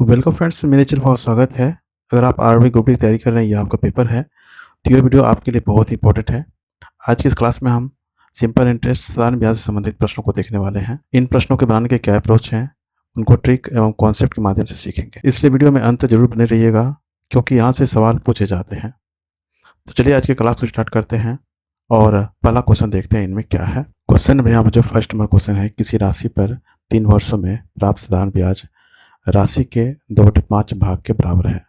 Welcome friends, मेरे channel बहुत स्वागत है। अगर आप आर्मी ग्रुप की तैयारी कर रहे हैं या आपका पेपर है तो ये वीडियो आपके लिए बहुत ही इंपॉर्टेंट है। आज की इस क्लास में हम सिंपल इंटरेस्ट साधारण ब्याज से संबंधित प्रश्नों को देखने वाले हैं। इन प्रश्नों के बनाने के क्या अप्रोच हैं, उनको ट्रिक एवं कॉन्सेप्ट के माध्यम से सीखेंगे। इसलिए वीडियो में अंत जरूर बने रहिएगा, क्योंकि यहाँ से सवाल पूछे जाते हैं। तो चलिए आज की क्लास को स्टार्ट करते हैं और पहला क्वेश्चन देखते हैं इनमें क्या है। क्वेश्चन में यहाँ पर जो फर्स्ट नंबर क्वेश्चन है, किसी राशि पर 3 वर्षों में प्राप्त साधारण ब्याज राशि के 2/5 भाग के बराबर है।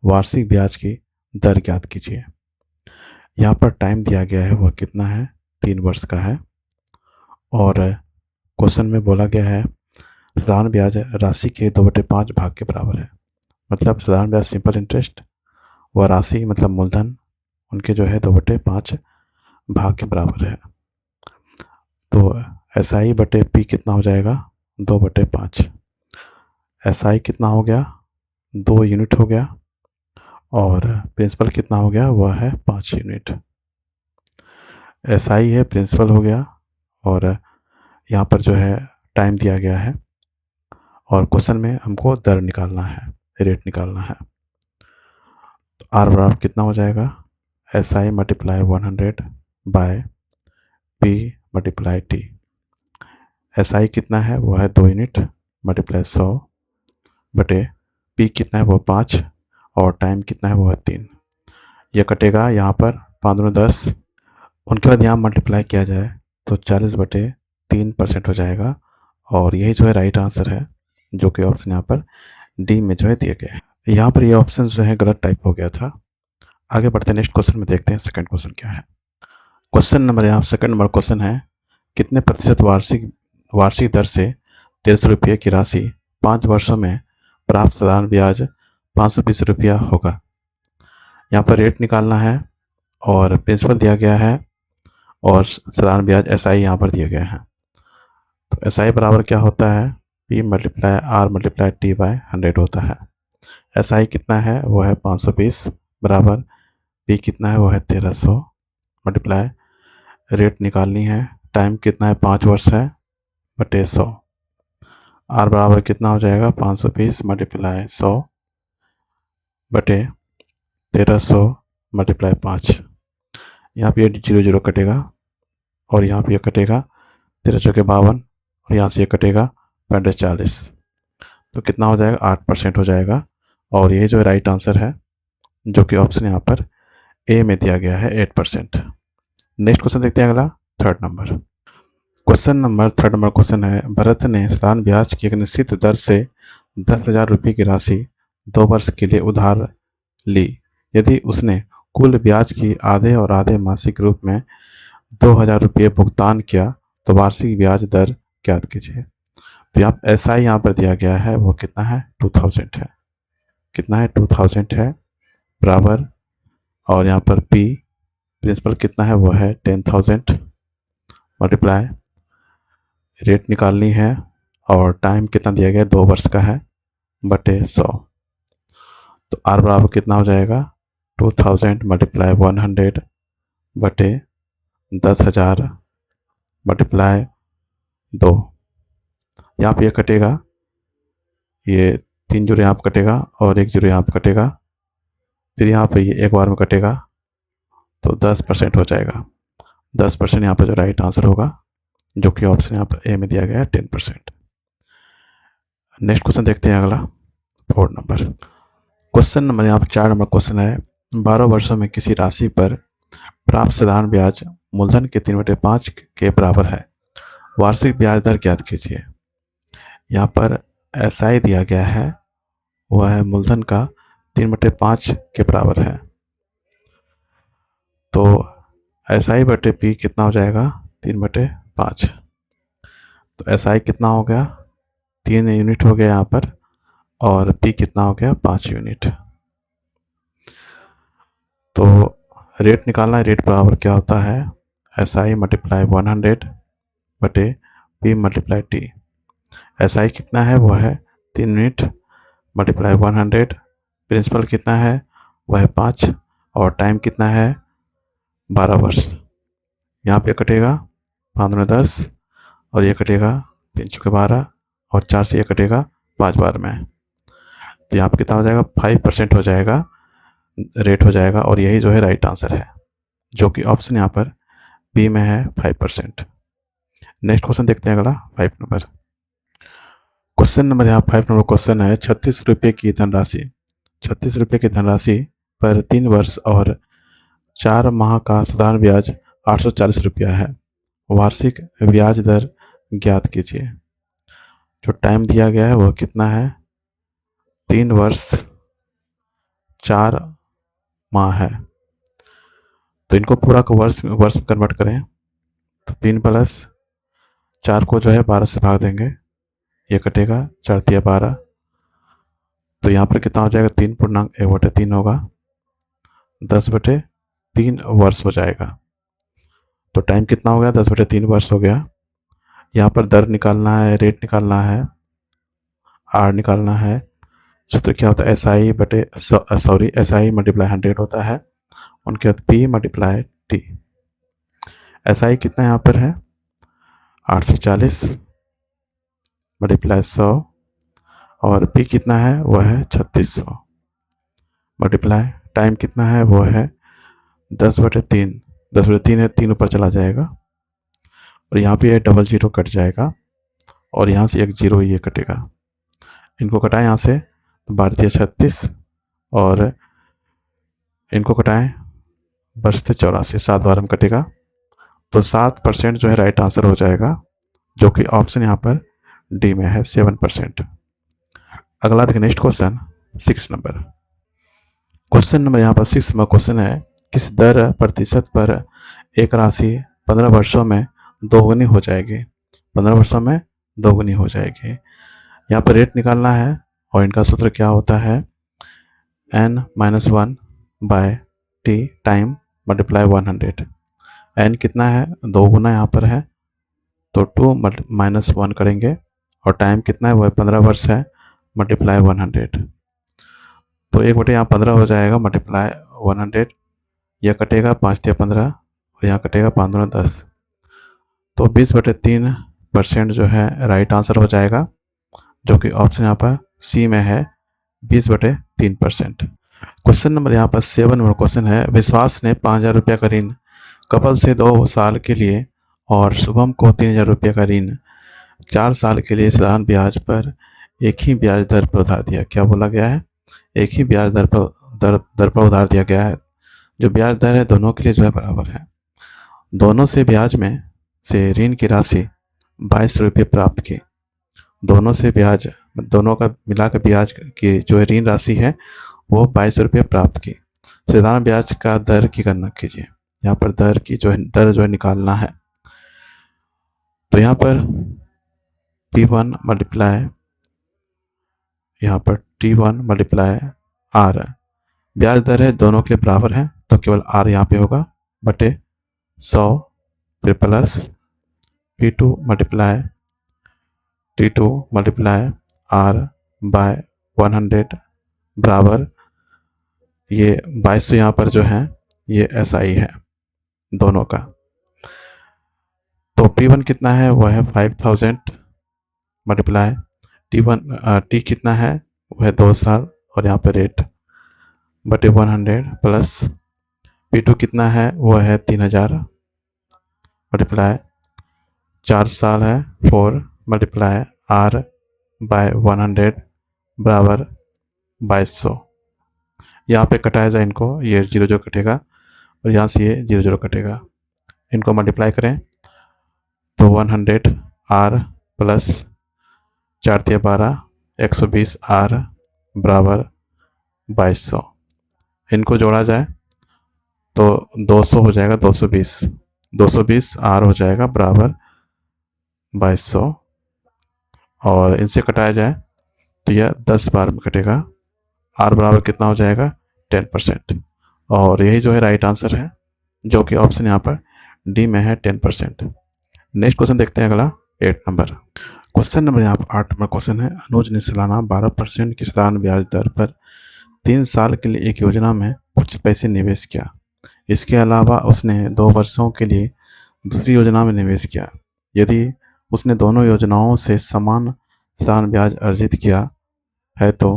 वार्षिक ब्याज की दर ज्ञात कीजिए। यहाँ पर टाइम दिया गया है, वह कितना है, 3 वर्ष का है। और क्वेश्चन में बोला गया है साधारण ब्याज राशि के 2/5 भाग के बराबर है। मतलब साधारण ब्याज सिंपल इंटरेस्ट, वह राशि मतलब मूलधन उनके जो है 2/5 भाग के बराबर है। तो SI बटे P कितना हो जाएगा, 2/5। SI कितना हो गया, 2 यूनिट हो गया। और प्रिंसिपल कितना हो गया, वह है 5 यूनिट। SI है, प्रिंसिपल हो गया। और यहाँ पर जो है टाइम दिया गया है और क्वेश्चन में हमको दर निकालना है, रेट निकालना है। तो R बराबर कितना हो जाएगा, SI multiply 100 by P multiply T। SI कितना है, वो है 2 यूनिट मल्टीप्लाई 100 बटे P कितना है, वो 5 और टाइम कितना है, वो है 3। यह कटेगा यहाँ पर 5×10, उनके बाद यहाँ मल्टीप्लाई किया जाए तो 40/3% हो जाएगा। और यही जो है राइट आंसर है, जो कि ऑप्शन यहाँ पर डी में जो है दिए गए हैं। यहाँ पर ये ऑप्शन जो है गलत टाइप हो गया था। आगे बढ़ते हैं, नेक्स्ट क्वेश्चन में देखते हैं सेकंड क्वेश्चन क्या है। क्वेश्चन नंबर यहाँ सेकंड नंबर क्वेश्चन है, कितने प्रतिशत वार्षिक दर से 1300 रुपये की राशि 5 वर्षों में प्राप्त साधारण ब्याज 520 रुपया होगा। यहाँ पर रेट निकालना है और प्रिंसिपल दिया गया है और साधारण ब्याज SI यहाँ पर दिए गए हैं। तो SI बराबर क्या होता है, P multiply R multiply T by 100 होता है। SI कितना है, वो है 520 बराबर P कितना है, वो है 1300 मल्टीप्लाई रेट निकालनी है, टाइम कितना है, 5 वर्ष है बटे 100। R बराबर कितना हो जाएगा, 520 मल्टीप्लाई 100 बटे 1300 मल्टीप्लाई 5। यहाँ पे 0 कटेगा और यहाँ पे ये कटेगा 13 के 52 और यहाँ से ये कटेगा 40। तो कितना हो जाएगा, 8% हो जाएगा। और ये जो राइट आंसर है, जो कि ऑप्शन यहाँ पर ए में दिया गया है 8%। नेक्स्ट क्वेश्चन देखते हैं, अगला थर्ड नंबर क्वेश्चन है, भरत ने साधारण ब्याज की एक निश्चित दर से 10,000 रुपये की राशि 2 वर्ष के लिए उधार ली। यदि उसने कुल ब्याज की आधे और आधे मासिक रूप में 2,000 रुपये भुगतान किया तो वार्षिक ब्याज दर ज्ञात कीजिए। तो यहाँ SI यहाँ पर दिया गया है, वो कितना है, 2000 है। कितना है, 2000 है बराबर। और यहाँ पर P प्रिंसिपल कितना है, वो है 10,000 मल्टीप्लाई रेट निकालनी है और टाइम कितना दिया गया, 2 वर्ष का है बटे 100। तो R बराबर कितना हो जाएगा, 2000 मल्टीप्लाई 100 बटे 10,000 मल्टीप्लाई 2। यहाँ पे ये कटेगा, ये 3 जीरो यहाँ पर कटेगा और 1 जीरो यहाँ पर कटेगा, फिर यहाँ पे ये एक बार में कटेगा तो 10% हो जाएगा। 10% यहाँ पर जो राइट आंसर होगा, जो कि ऑप्शन यहाँ पर ए में दिया गया है 10%। नेक्स्ट क्वेश्चन देखते हैं, अगला फोर्थ नंबर यहाँ पर 4 नंबर क्वेश्चन है, 12 वर्षों में किसी राशि पर प्राप्त साधारण ब्याज मूलधन के 3/5 के बराबर है। वार्षिक ब्याज दर ज्ञात कीजिए। यहाँ पर SI दिया गया है, वह है मूलधन का 3/5 के बराबर है। तो SI बटे P कितना हो जाएगा, 3/5। तो SI कितना हो गया, 3 यूनिट हो गया यहाँ पर, और P कितना हो गया, 5 यूनिट। तो रेट निकालना है, रेट बराबर क्या होता है, SI मल्टीप्लाई 100 बटे P मल्टीप्लाई T। SI कितना है, वो है 3 यूनिट मल्टीप्लाई 100, प्रिंसिपल कितना है, वह है 5 और टाइम कितना है, 12 वर्ष। यहाँ पे कटेगा 5×10 और ये कटेगा 3 × 12 और 4 से ये कटेगा 5 बार में। तो यहाँ पर कितना हो जाएगा, 5% हो जाएगा, रेट हो जाएगा, और यही जो है राइट आंसर है, जो कि ऑप्शन यहाँ पर बी में है, 5%। नेक्स्ट क्वेश्चन देखते हैं अगला 5 नंबर। क्वेश्चन नंबर यहाँ 5 नंबर क्वेश्चन है, 36 रुपये की धनराशि, 36 रुपये की धनराशि पर 3 वर्ष और 4 माह का साधारण ब्याज 840 रुपया है। वार्षिक ब्याज दर ज्ञात कीजिए। जो टाइम दिया गया है वो कितना है, 3 वर्ष 4 माह है। तो इनको पूरा को वर्ष में कन्वर्ट करें तो 3 प्लस 4 को जो है 12 से भाग देंगे, ये कटेगा, 4 तिया 12, तो यहाँ पर कितना हो जाएगा, 3.1/3 होगा, 10/3 वर्ष हो जाएगा। तो टाइम कितना हो गया, 10/3 वर्ष हो गया। यहाँ पर दर निकालना है, रेट निकालना है, आर निकालना है। सूत्र क्या होता है, SI मल्टीप्लाई 100 होता है, उनके बाद P मल्टीप्लाई T। SI कितना यहाँ पर है, 840 मल्टीप्लाई 100, और P कितना है, वह है 3600 मल्टीप्लाई टाइम कितना है, वो है 10/3, 10/3 है, 3 ऊपर चला जाएगा, और यहाँ पे डबल जीरो कट जाएगा, और यहाँ से एक जीरो ये कटेगा, इनको कटाएं यहाँ से, तो 12 36, और इनको कटाएं, बचते 84, 7 बार में कटेगा, तो 7% जो है राइट आंसर हो जाएगा, जो कि ऑप्शन यहाँ पर डी में है, 7%। अगला देखिए next question 6 number. Question number यहाँ पर 6 नंबर क्वेश्चन है, किस दर प्रतिशत पर एक राशि 15 वर्षों में दोगुनी हो जाएगी, 15 वर्षों में दोगुनी हो जाएगी। यहाँ पर रेट निकालना है, और इनका सूत्र क्या होता है, n-1/t टाइम मल्टीप्लाई 100। n कितना है, 2 गुना यहाँ पर है, तो 2 - 1 करेंगे, और टाइम कितना है, वह 15 वर्ष है, मल्टीप्लाई 100, तो 1/, यहाँ 15 हो जाएगा, मल्टीप्लाई 100, यह कटेगा, 5 तिया 15, और यहाँ कटेगा 5 दूना 10, तो 20/3% जो है राइट आंसर हो जाएगा, जो कि ऑप्शन यहाँ पर सी में है, 20/3%। क्वेश्चन नंबर यहाँ पर 7 नंबर क्वेश्चन है, विश्वास ने 5000 रुपये का ऋण कपल से 2 साल के लिए और शुभम को 3000 रुपये का ऋण 4 साल के लिए साधारण ब्याज पर एक ही ब्याज दर पर उधार दिया। क्या बोला गया है, एक ही ब्याज दर पर उधार दिया गया है। जो ब्याज दर है दोनों के लिए जो है बराबर है। दोनों से ब्याज में से ऋण की राशि 22 रुपये प्राप्त की। दोनों का मिलाकर ब्याज की जो है ऋण राशि है वो 22 रुपये प्राप्त की। साधारण ब्याज का दर की गणना कीजिए। यहाँ पर दर जो है निकालना है, तो यहाँ पर P1 मल्टीप्लाई यहाँ पर T1 मल्टीप्लाई R, ब्याज दर है दोनों के लिए बराबर है, तो केवल R यहाँ पे होगा, बटे 100, फिर plus P2 multiply T2 multiply R by 100 बराबर, ये 2200 यहाँ पर जो है ये SI है दोनों का। तो P1 कितना है, वह है 5000 मल्टीप्लाई T कितना है, वह है 2 साल, और यहाँ पे रेट बटे 100 प्लस P2 कितना है, वह है 3000 मल्टीप्लाई 4 साल है 4 मल्टीप्लाई R बाय 100 बराबर 2200। यहाँ पे कटाया जाए इनको, ये 0 कटेगा, और यहाँ से ये 0 कटेगा, इनको मल्टीप्लाई करें तो 100 R प्लस 4 तिया 12, 120 R बराबर 2200। इनको जोड़ा जाए तो 200 हो जाएगा, 220 R हो जाएगा बराबर 2200, और इनसे कटाया जाए तो यह 10 बार में कटेगा। R बराबर कितना हो जाएगा, 10%, और यही जो है राइट आंसर है, जो कि ऑप्शन यहाँ पर डी में है, 10%। नेक्स्ट क्वेश्चन देखते हैं अगला 8 नंबर। क्वेश्चन नंबर यहाँ पर 8 नंबर क्वेश्चन है, अनुज ने सालाना 12% की साधारण ब्याज दर पर 3 साल के लिए एक योजना में कुछ पैसे निवेश किया। इसके अलावा उसने 2 वर्षों के लिए दूसरी योजना में निवेश किया। यदि उसने दोनों योजनाओं से समान साधारण ब्याज अर्जित किया है तो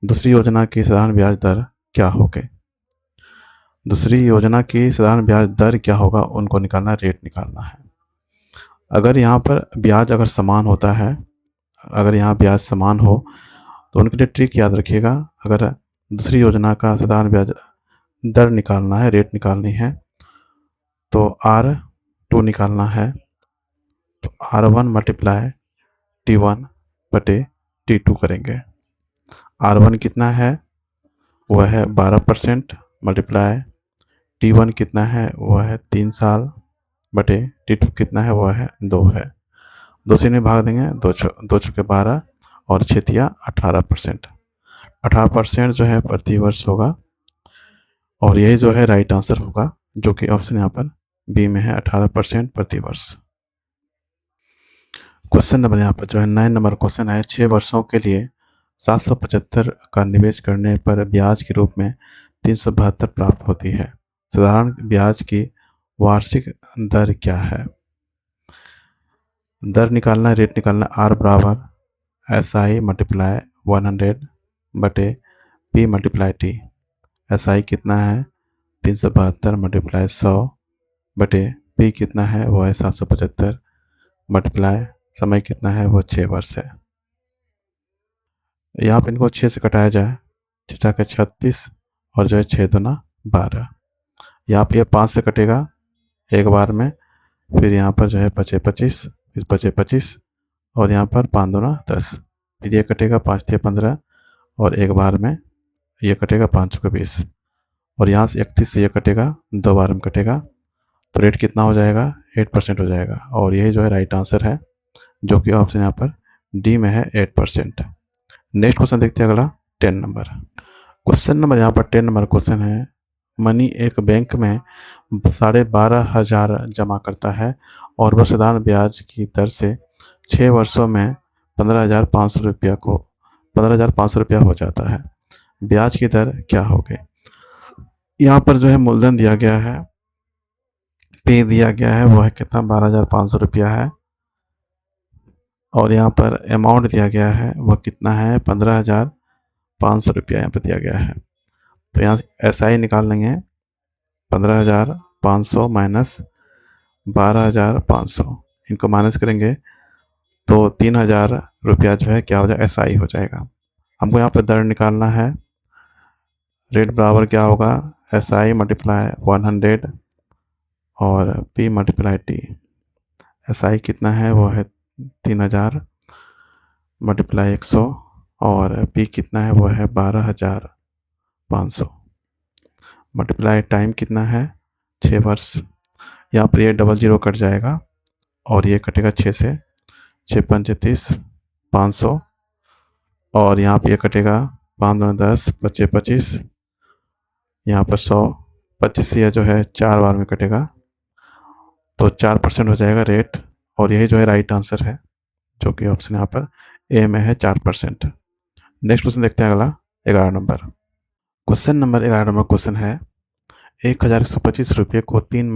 दूसरी योजना की साधारण ब्याज दर क्या होगी? दूसरी योजना की साधारण ब्याज दर क्या होगा, उनको निकालना, रेट निकालना है। अगर यहाँ पर ब्याज अगर समान होता है, अगर यहाँ ब्याज समान हो तो उनके लिए ट्रिक याद रखिएगा। अगर दूसरी योजना का साधारण ब्याज दर निकालना है, रेट निकालनी है, तो R2 निकालना है, तो R1 मल्टीप्लाई T1 बटे T2 करेंगे। R1 कितना है, वह है 12% मल्टीप्लाई T1 कितना है, वह है 3 साल बटे T2 कितना है, वह है 2 है। 2 से इन्हें भाग देंगे, 2 चौके 12 और 6 18%। 18% जो है प्रति वर्ष होगा, और यही जो है राइट आंसर होगा, जो कि ऑप्शन यहाँ पर बी में है, 18% प्रति वर्ष। क्वेश्चन नंबर यहाँ पर जो है 9 नंबर क्वेश्चन है, 6 वर्षों के लिए 775 का निवेश करने पर ब्याज के रूप में 372 प्राप्त होती है। साधारण ब्याज की वार्षिक दर क्या है? दर निकालना, रेट निकालना। R बराबर SI मल्टीप्लाई 100 बटे P मल्टीप्लाई T। SI कितना है, 372 मल्टीप्लाई 100 बटे P कितना है, वो है 775 मल्टीप्लाई समय कितना है, वो 6 वर्ष है। यहाँ पर इनको 6 से कटाया जाए, 6 के 36 और जो है 6 दूना 12। यहाँ पर 5 से कटेगा एक बार में, फिर यहाँ पर जो है 25 25, फिर 25 25 और यहाँ पर 5 दूना 10, फिर ये कटेगा 5 3 15 और एक बार में ये कटेगा 5 चौके 20, और यहाँ से 31 से ये कटेगा, 2 बार में कटेगा, तो रेट कितना हो जाएगा, 8% हो जाएगा, और यही जो है राइट आंसर है, जो कि ऑप्शन यहाँ पर डी में है, 8%। नेक्स्ट क्वेश्चन देखते हैं, अगला 10 नंबर क्वेश्चन। यहाँ पर 10 नंबर क्वेश्चन है, मनी एक बैंक में 12,500 जमा करता है और वह साधारण ब्याज की दर से 6 वर्षों में 15,500 रुपया हो जाता है। ब्याज की दर क्या होगी? यहाँ पर जो है मूलधन दिया गया है, पे दिया गया है, वह कितना, 12,500 रुपया है, और यहाँ पर अमाउंट दिया गया है, वह कितना है, 15,500 रुपया यहाँ पर दिया गया है। तो यहाँ SI निकाल लेंगे, 15,500 माइनस 12,500, इनको माइनस करेंगे तो 3,000 रुपया जो है क्या हो जाएगा, SI हो जाएगा। हमको यहाँ पर दर निकालना है, रेट बराबर क्या होगा, SI मल्टीप्लाई 100 और P मल्टीप्लाई T। SI कितना है, वो है 3,000 मल्टीप्लाई 100 और P कितना है, वो है 12,500 मल्टीप्लाई टाइम कितना है, 6 वर्ष। यहाँ पर ये 00 कट जाएगा और ये कटेगा 6 से, 6 पंचे 30, 500, और यहाँ पर ये कटेगा 5 दूना 10, 25 25, यहाँ पर 100, 25 ये जो है 4 बार में कटेगा, तो 4% हो जाएगा रेट, और यही जो है राइट आंसर है, जो कि ऑप्शन यहाँ पर ए में है, 4%। नेक्स्ट क्वेश्चन देखते हैं, अगला 11 number question. Number 11 number question है, 1,125 रुपये को 3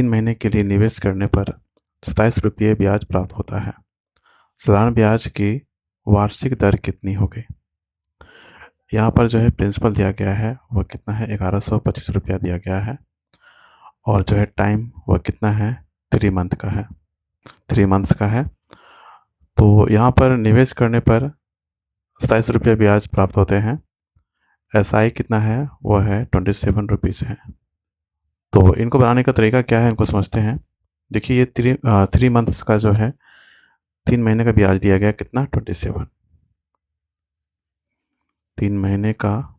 महीने के लिए निवेश करने पर 27 रुपये ब्याज प्राप्त होता है। साधारण ब्याज की वार्षिक दर कितनी होगी? यहाँ पर जो है प्रिंसिपल दिया गया है, वह कितना है, 1,125 रुपया दिया गया है, और जो है टाइम वह कितना है, 3 मंथ का है, 3 मंथ्स का है। तो यहाँ पर निवेश करने पर 27 रुपये ब्याज प्राप्त होते हैं। SI कितना है, वह है 27 रुपीज़ है। तो इनको बनाने का तरीका क्या है, इनको समझते हैं। देखिए, ये 3 मंथ्स का जो है 3 महीने का ब्याज दिया गया, कितना, 27। 3 महीने का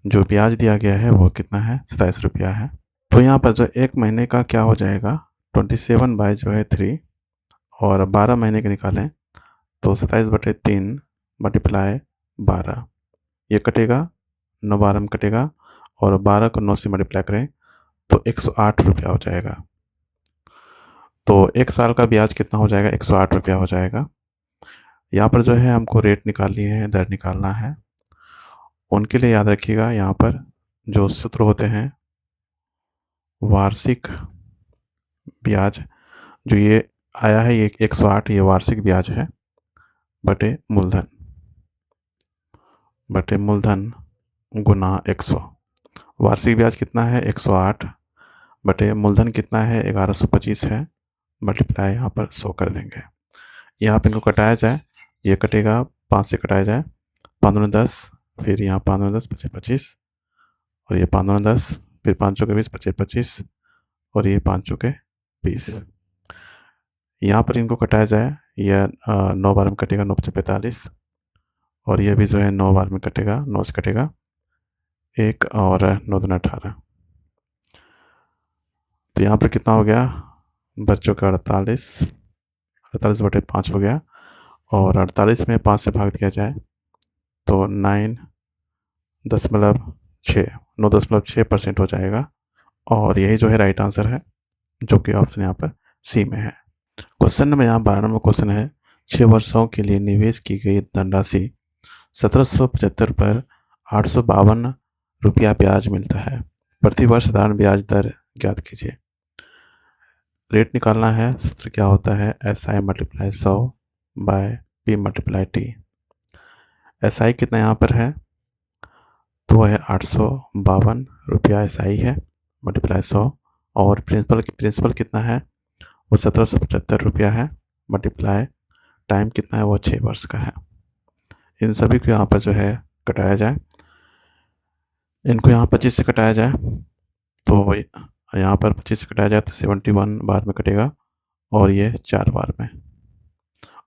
जो ब्याज दिया गया है वो कितना है, 27 रुपया है। तो यहाँ पर जो 1 महीने का क्या हो जाएगा, 27 बाई जो है 3, और 12 महीने के निकालें तो 27/3 मल्टीप्लाई 12, ये कटेगा, 9 12 में कटेगा, और 12 को 9 से मल्टीप्लाई करें तो 108 रुपया हो जाएगा। तो 1 साल का ब्याज कितना हो जाएगा, 108 रुपया हो जाएगा। यहाँ पर जो है हमको रेट निकालनी है, दर निकालना है। उनके लिए याद रखिएगा, यहाँ पर जो सूत्र होते हैं, वार्षिक ब्याज जो ये आया है, ये 108, ये वार्षिक ब्याज है बटे मूलधन। बटे मूलधन गुना 100। वार्षिक ब्याज कितना है 108 बटे मूलधन कितना है 1125 है, मल्टीप्लाई यहाँ पर 100 कर देंगे। यहाँ पर इनको कटाया जाए, ये कटेगा 5 से कटाया जाए, 15 10, फिर यहाँ 15 10 25 25, और ये 15 10, फिर 5 चौके 20 25 25, और ये 5 चौके 20। यहाँ पर इनको कटाया जाए, यह 9 बार में कटेगा, 9 5 45, और ये भी जो है 9 बार में कटेगा, 9 से कटेगा 1, और 9 दूना 18। तो यहाँ पर कितना हो गया बच्चों का 48, 48 बटे 5 हो गया, और 48 में 5 से भाग दिया जाए तो 9.6% हो जाएगा, और यही जो है राइट आंसर है, जो कि ऑप्शन यहाँ पर सी में है। क्वेश्चन नंबर यहाँ 12 नंबर क्वेश्चन है, 6 वर्षों के लिए निवेश की गई धनराशि 1775 पर 852 रुपया ब्याज मिलता है, प्रति वर्ष साधारण ब्याज दर ज्ञात कीजिए। रेट निकालना है, सूत्र क्या होता है SI multiply 100 by P multiply T। SI कितना यहाँ पर है, तो वह है 852 रुपया SI है, मल्टीप्लाई 100, और प्रिंसिपल कितना है, वो 1775 रुपया है, मल्टीप्लाई टाइम कितना है, वो 6 वर्ष का है। इन सभी को यहाँ पर जो है कटाया जाए, इनको यहाँ 25 से कटाया जाए, तो यहाँ पर 25 से कटाया जाए तो 71 बार में कटेगा, और ये 4 बार में।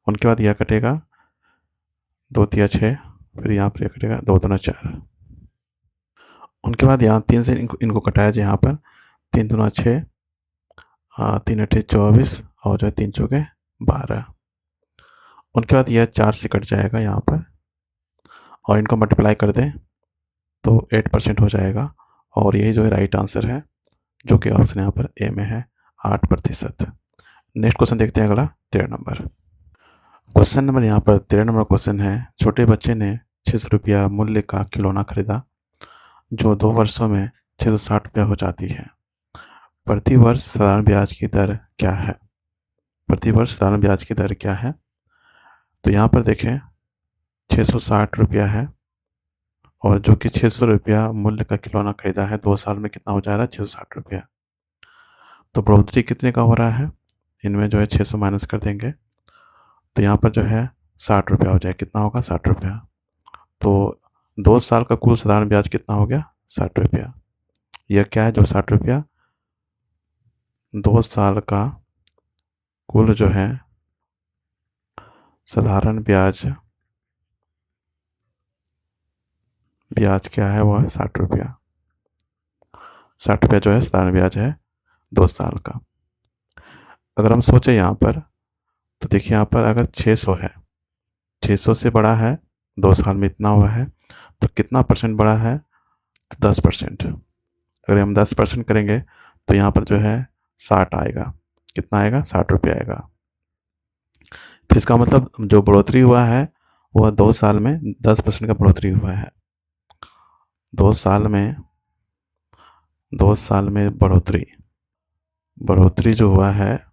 उनके बाद यह कटेगा 2 तिया 6, फिर यहाँ पर यह कटेगा 2 दूना 4। उनके बाद यहाँ 3 से इनको कटाया जाए, यहाँ पर 3 दूना 6, 3 अठे 24, और जो है 3 चौके 12। उनके बाद यह 4 से कट जाएगा यहाँ पर, और इनको मल्टीप्लाई कर दें तो 8% हो जाएगा, और यही जो है राइट आंसर है, जो कि ऑप्शन यहाँ पर ए में है 8%। नेक्स्ट क्वेश्चन देखते हैं, अगला 13 नंबर क्वेश्चन नंबर यहाँ पर 13 नंबर क्वेश्चन है, छोटे बच्चे ने 600 रुपया मूल्य का खिलौना खरीदा जो 2 वर्षों में 660 रुपया हो जाती है, प्रति वर्ष साधारण ब्याज की दर क्या है, प्रति वर्ष साधारण ब्याज की दर क्या है। तो यहाँ पर देखें 660 रुपया है, और जो कि 600 रुपया मूल्य का खिलौना खरीदा है, 2 साल में कितना हो जाएगा 660 रुपया। तो बढ़ोतरी कितने का हो रहा है, इनमें जो है 600 माइनस कर देंगे, तो यहाँ पर जो है 60 रुपया हो जाए, कितना होगा 60 रुपया। तो 2 साल का कुल साधारण ब्याज कितना हो गया 60 रुपया। यह क्या है जो 60 रुपया 2 साल का कुल जो है साधारण ब्याज क्या है, वो है 60 रुपया। 60 रुपया जो है साधारण ब्याज है 2 साल का। अगर हम सोचें यहाँ पर, तो देखिए यहाँ पर अगर 600 है, 600 से बड़ा है, 2 साल में इतना हुआ है, तो कितना परसेंट बड़ा है, तो 10%। अगर हम 10% करेंगे तो यहाँ पर जो है 60 आएगा, कितना आएगा 60 रुपया आएगा। तो इसका मतलब जो बढ़ोतरी हुआ है वह 2 साल में 10% का बढ़ोतरी हुआ है। 2 साल में बढ़ोतरी जो हुआ है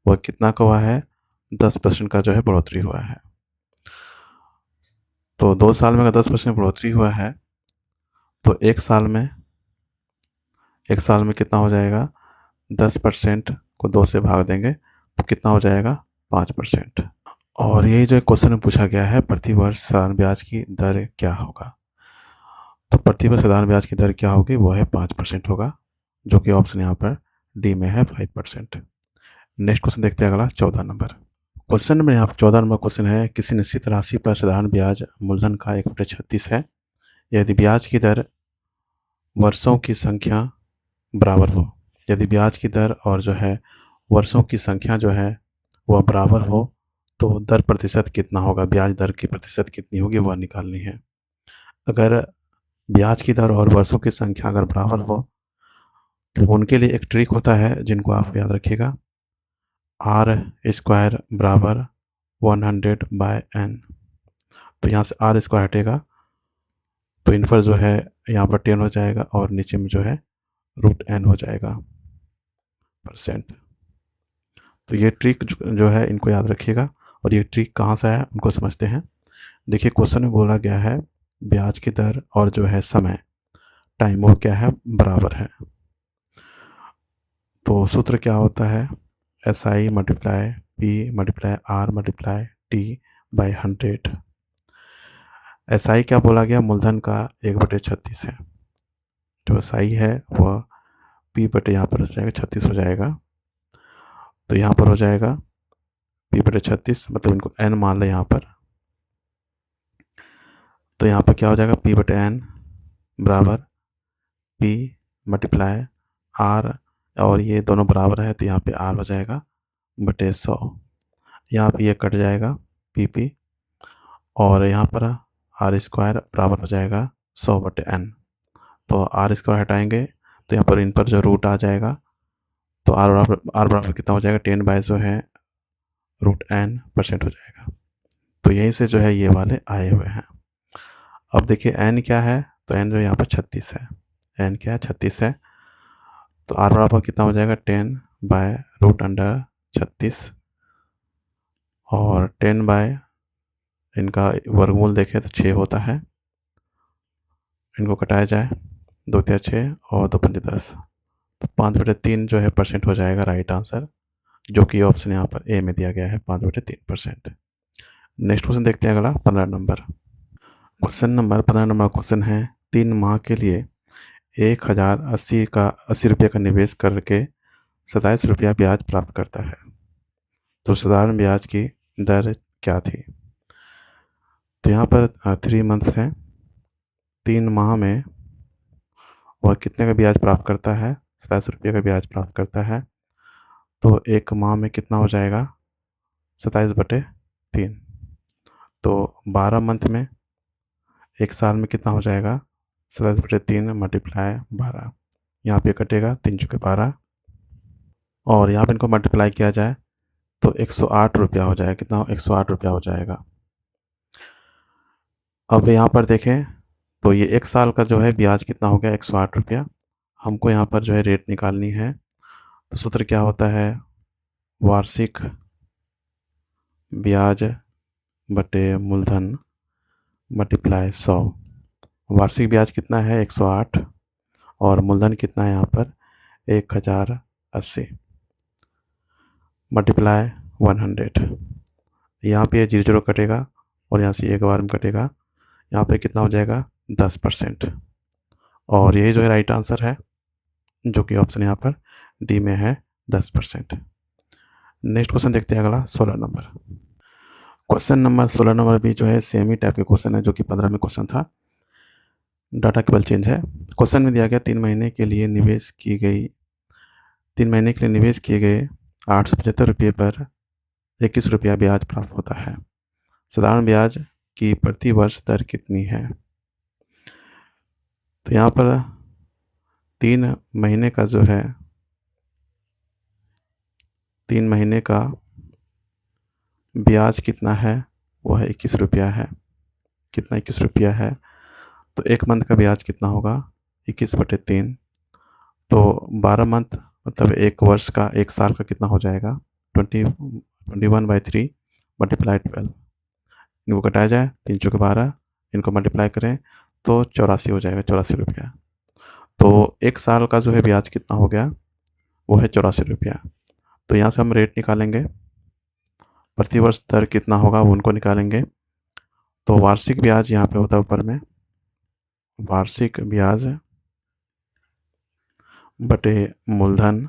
वह कितना का हुआ है, 10% का जो है बढ़ोतरी हुआ है। तो 2 साल में अगर 10% बढ़ोतरी हुआ है, तो 1 साल में कितना हो जाएगा, 10% को 2 से भाग देंगे तो कितना हो जाएगा 5%। और यही जो क्वेश्चन में पूछा गया है, प्रति वर्ष साधारण ब्याज की दर क्या होगा। तो प्रति वर्ष साधारण ब्याज की दर क्या होगी, वो है 5% होगा, जो कि ऑप्शन यहाँ पर डी में है 5%। नेक्स्ट क्वेश्चन देखते हैं, अगला 14 नंबर क्वेश्चन नंबर यहाँ पर 14 नंबर क्वेश्चन है, किसी निश्चित राशि पर साधारण ब्याज मूलधन का 1/36 है, यदि ब्याज की दर वर्षों की संख्या बराबर हो, यदि ब्याज की दर और जो है वर्षों की संख्या जो है वह बराबर हो, तो दर प्रतिशत कितना होगा, ब्याज दर की प्रतिशत कितनी होगी वह निकालनी है। अगर ब्याज की दर और वर्षों की संख्या अगर बराबर हो, तो उनके लिए एक ट्रिक होता है जिनको आप याद रखिएगा, r² बराबर 100/n। तो यहाँ से r² हटेगा, तो इन पर जो है यहाँ पर 10 हो जाएगा, और नीचे में जो है √n हो जाएगा %। तो ये ट्रिक जो है इनको याद रखिएगा, और ये ट्रिक कहाँ से है उनको समझते हैं। देखिए क्वेश्चन में बोला गया है ब्याज की दर और जो है समय टाइम वो क्या है, बराबर है। तो सूत्र क्या होता है, S I multiply P multiply R multiply T by 100। S I क्या बोला गया, मूलधन का 1/36 है। जो एस आई है वह पी बटे यहाँ पर हो जाएगा 36 हो जाएगा। तो यहाँ पर हो जाएगा p/36, मतलब इनको n मान लें यहाँ पर। तो यहाँ पर क्या हो जाएगा, p/n बराबर p मल्टीप्लाई r, और ये दोनों बराबर है तो यहाँ पे r हो जाएगा बटे 100। यहाँ पे ये कट जाएगा p और यहाँ पर r स्क्वायर बराबर हो जाएगा 100/n। तो r स्क्वायर हटाएंगे तो यहाँ पर इन पर जो रूट आ जाएगा, तो r बराबर कितना हो जाएगा, 10 जो है √n% हो जाएगा। तो यहीं से जो है ये वाले आए हुए हैं। अब देखिए n क्या है, तो n जो यहाँ पर 36 है, n क्या है 36 है। तो r बराबर कितना हो जाएगा, 10/√36, और 10 बाय इनका वर्गमूल देखें तो 6 होता है। इनको कटाया जाए, 2 × 6 और 2 × 10, तो 5/3 जो है परसेंट हो जाएगा राइट आंसर, जो कि ऑप्शन यहाँ पर ए में दिया गया है 5/3%। नेक्स्ट क्वेश्चन देखते हैं अगला 15 number. Question number 15 number question है, 3 माह के लिए 1080 रुपये का निवेश करके 27 रुपया ब्याज प्राप्त करता है, तो साधारण ब्याज की दर क्या थी। तो यहाँ पर 3 मंथ्स हैं, 3 माह में वह कितने का ब्याज प्राप्त करता है, 27 रुपये का ब्याज प्राप्त करता है। तो एक माह में कितना हो जाएगा, 27/3। तो 12 मंथ में, एक साल में कितना हो जाएगा, 27/3 मल्टीप्लाई 12। यहाँ पे कटेगा 3 × 12, और यहाँ पे इनको मल्टीप्लाई किया जाए तो 108 रुपया हो जाएगा। कितना, 108 रुपया हो जाएगा। अब यहाँ पर देखें तो ये एक साल का जो है ब्याज कितना हो गया, 108 रुपया। हमको यहाँ पर जो है रेट निकालनी है, तो सूत्र क्या होता है, वार्षिक ब्याज बटे मूलधन मल्टीप्लाई 100। वार्षिक ब्याज कितना है, 108, और मूलधन कितना है यहाँ पर 1080 मल्टीप्लाई 100। यहाँ पे 0 कटेगा और यहाँ से एक बार में कटेगा, यहाँ पे कितना हो जाएगा 10%, और यही जो है राइट आंसर है, जो कि ऑप्शन यहाँ पर डी में है 10%। नेक्स्ट क्वेश्चन देखते हैं अगला 16 नंबर। क्वेश्चन नंबर 16 नंबर भी जो है सेम ही टाइप के क्वेश्चन है जो कि 15 में क्वेश्चन था, डाटा केवल चेंज है। क्वेश्चन में दिया गया 3 महीने के लिए निवेश किए गए 875 रुपये पर 21 रुपया ब्याज प्राप्त होता है। साधारण ब्याज की प्रति वर्ष दर कितनी है। तो यहाँ पर 3 महीने का जो है 3 महीने का ब्याज कितना है, वह 21 रुपया है। कितना, 21 रुपया है। तो एक मंथ का ब्याज कितना होगा, 21/3। तो 12 मंथ मतलब एक वर्ष का, एक साल का कितना हो जाएगा, 21/3 मल्टीप्लाई 12। इनको कटाया जाए, 3 × 12, इनको मल्टीप्लाई करें तो 84 हो जाएगा, 84 रुपया। तो एक साल का जो है ब्याज कितना हो गया, वो है 84 रुपया। तो यहाँ से हम रेट निकालेंगे, प्रतिवर्ष दर कितना होगा वो उनको निकालेंगे। तो वार्षिक ब्याज यहाँ पे होता है ऊपर में, वार्षिक ब्याज बटे मूलधन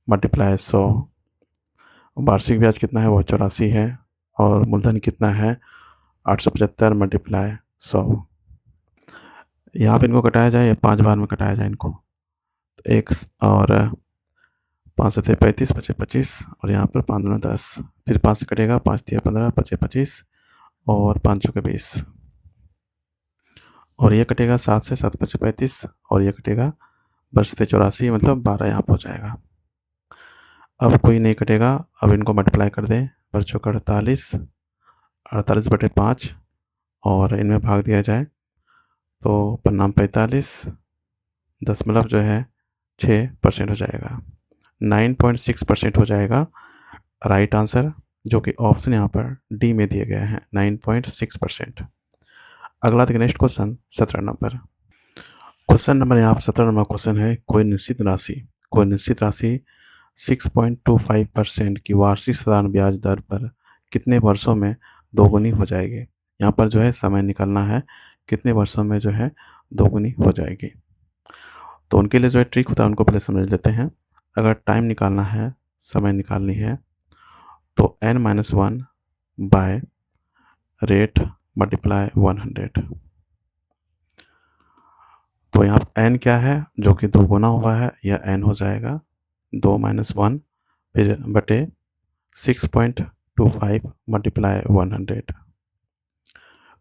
मल्टीप्लाई 100। वार्षिक ब्याज कितना है, वो 84 है, और मूलधन कितना है 875 मल्टीप्लाई 100। यहाँ पे इनको कटाया जाए, 5 बार में कटाया जाए इनको, तो एक और 5 से 35, 5 25, और यहाँ पर 5 दूना 10, फिर 5 से कटेगा, 5 × 15, 5 25, और 5 × 20, और ये कटेगा 7 से 7 5 35, और ये कटेगा वर्ष से 84, मतलब 12 यहाँ पर हो जाएगा। अब कोई नहीं कटेगा, अब इनको मल्टीप्लाई कर दें, वर्षों का 48/5, और इनमें भाग दिया जाए तो परिणाम 45 दशमलव जो है 6% हो जाएगा, 9.6% हो जाएगा राइट आंसर, जो कि ऑप्शन यहाँ पर डी में दिए गए हैं 9.6%। अगला देखिए next question 17 number. Question number यहाँ पर 17 नंबर क्वेश्चन है, कोई निश्चित राशि 6.25% की वार्षिक साधारण ब्याज दर पर कितने वर्षों में दोगुनी हो जाएगी। यहाँ पर जो है समय निकालना है, कितने वर्षों में जो है दोगुनी हो जाएगी। तो उनके लिए जो है ट्रिक होता है उनको पहले समझ लेते हैं। अगर टाइम निकालना है, समय निकालनी है, तो n-1 बाय रेट मल्टीप्लाई 100। तो यहाँ n क्या है जो कि 2 गुना हुआ है, यह n हो जाएगा 2 - 1 फिर बटे 6.25 मल्टीप्लाई 100।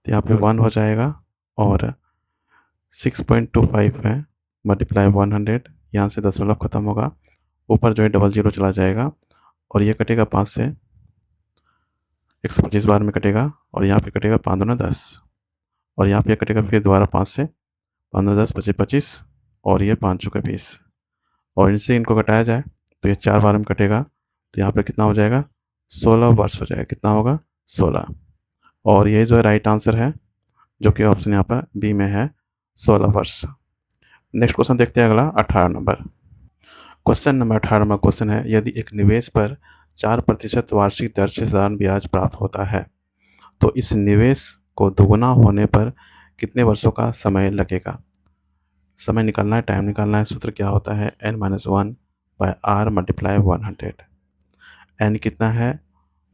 तो यहाँ पे 1 हो जाएगा और 6.25 है मल्टीप्लाई 100, यहाँ से दशमलव खत्म होगा, ऊपर जो है डबल जीरो चला जाएगा और ये कटेगा 5 से, 125 बार में कटेगा और यहाँ पे कटेगा 5 दूना 10 और यहाँ पे कटेगा फिर दोबारा 5 से, 5 दूना 10 25 25 और ये 5 चौके 20 और इनसे इनको घटाया जाए तो ये 4 बार में कटेगा, तो यहाँ पे कितना हो जाएगा 16 वर्ष हो जाएगा। कितना होगा 16, और ये जो है राइट आंसर है जो कि ऑप्शन यहाँ पर बी में है 16 वर्ष। नेक्स्ट क्वेश्चन देखते हैं अगला 18 number. Question number 18 number question है, यदि एक निवेश पर 4% वार्षिक दर से साधारण ब्याज प्राप्त होता है तो इस निवेश को दोगुना होने पर कितने वर्षों का समय लगेगा। समय निकालना है, टाइम निकालना है। सूत्र क्या होता है n-1 bye r multiply 100। n कितना है,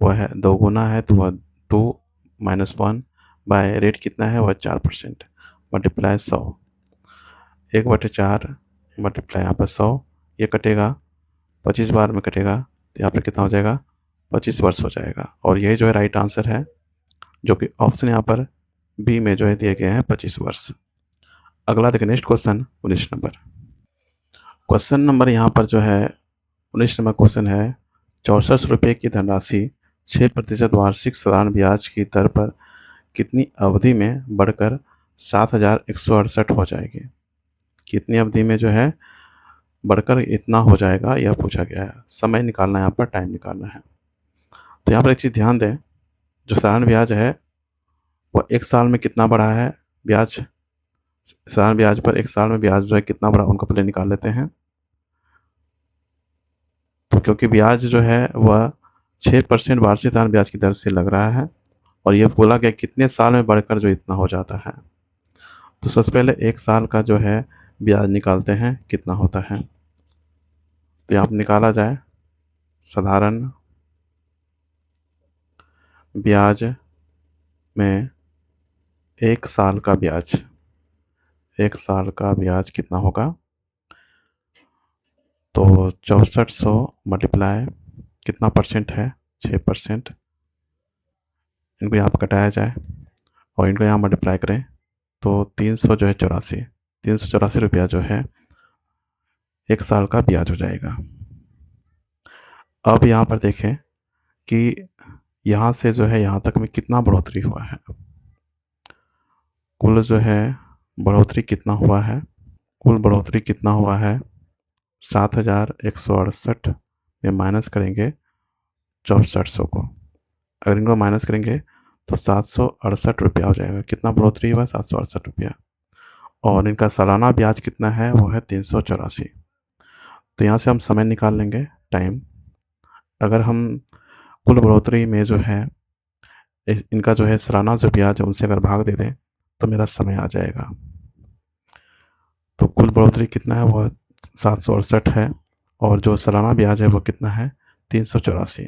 वह है 2 गुना है तो वह 2 - 1 बाय रेट कितना है, वह 4% मल्टीप्लाई 100, 1/4 मल्टीप्लाई यहाँ पर 100, ये कटेगा 25 बार में कटेगा तो यहाँ पर कितना हो जाएगा 25 वर्ष हो जाएगा और यही जो है राइट आंसर है जो कि ऑप्शन यहाँ पर बी में जो है दिए गए हैं 25 वर्ष। अगला देखिए next question 19 number. Question number यहाँ पर जो है 19 नंबर क्वेश्चन है, 64 रुपये की धनराशि 6% वार्षिक साधारण ब्याज की दर पर कितनी अवधि में बढ़कर 7,168 हो जाएगी। कितनी अवधि में जो है बढ़कर इतना हो जाएगा यह पूछा गया है। समय निकालना है, यहाँ पर टाइम निकालना है। तो यहाँ पर एक चीज़ ध्यान दें, जो साधारण ब्याज है वह 1 साल में कितना बढ़ा है ब्याज, साधारण ब्याज पर 1 साल में ब्याज जो है कितना बढ़ा उनको पहले निकाल लेते हैं। तो क्योंकि ब्याज जो है वह 6% वार्षिक साधारण ब्याज की दर से लग रहा है और ये बोला गया कितने साल में बढ़कर जो इतना हो जाता है, तो सबसे पहले 1 साल का जो है ब्याज निकालते हैं कितना होता है। तो यहाँ पर निकाला जाए साधारण ब्याज में 1 साल का ब्याज, 1 साल का ब्याज कितना होगा, तो 6400 मल्टीप्लाई कितना परसेंट है 6%, इनको यहाँ पर कटाया जाए और इनको यहाँ मल्टीप्लाई करें तो 300 जो है 384 रुपया जो है 1 साल का ब्याज हो जाएगा। अब यहाँ पर देखें कि यहाँ से जो है यहाँ तक में कितना बढ़ोतरी हुआ है, कुल जो है बढ़ोतरी कितना हुआ है, कुल बढ़ोतरी कितना हुआ है 7,168 में माइनस करेंगे 6400 को, अगर इनको माइनस करेंगे तो 768 रुपया हो जाएगा। कितना बढ़ोतरी हुआ 768 रुपया, और इनका सालाना ब्याज कितना है वो है 384। तो यहाँ से हम समय निकाल लेंगे टाइम, अगर हम कुल बढ़ोतरी में जो है इनका जो है सालाना जो ब्याज है उनसे अगर भाग दे दें तो मेरा समय आ जाएगा। तो कुल बढ़ोतरी कितना है वह 768 है और जो सालाना ब्याज है वो कितना है 384।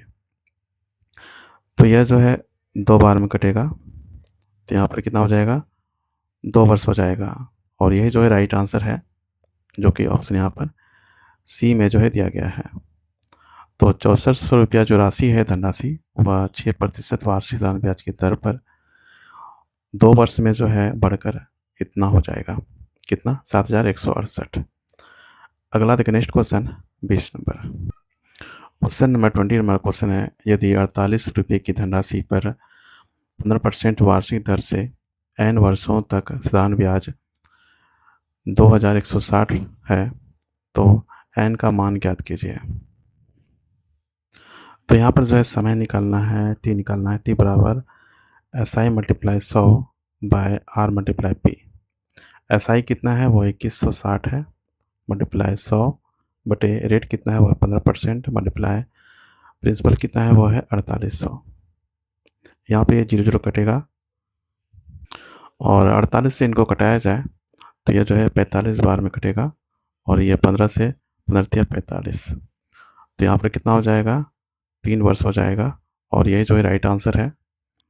तो यह जो है 2 बार में कटेगा तो यहाँ पर कितना हो जाएगा 2 वर्ष हो जाएगा और यही जो है राइट आंसर है जो कि ऑप्शन यहाँ पर सी में जो है दिया गया है। तो 6400 रुपया जो राशि है धनराशि वह 6% वार्षिक साधारण ब्याज की दर पर 2 वर्ष में जो है बढ़कर इतना हो जाएगा, कितना 7,168। अगला देखिए next question 20 number. Question number 20 number question है, यदि 48 रुपये की धनराशि पर 15% वार्षिक दर से n वर्षों तक साधारण ब्याज 2,160 है तो n का मान ज्ञात कीजिए। तो यहाँ पर जो है समय निकालना है, t निकालना है, t बराबर SI multiply 100 by R multiply P. SI कितना है वो 2160 है, मल्टीप्लाई 100 बटे रेट कितना है वो 15% मल्टीप्लाई प्रिंसिपल कितना है वो है 4800। यहाँ पे ये 0 कटेगा और 48 से इनको कटाया जाए तो ये जो है 45 बार में कटेगा और ये 15 से 15 45, तो यहाँ पर कितना हो जाएगा 3 वर्ष हो जाएगा और यही जो है राइट आंसर है,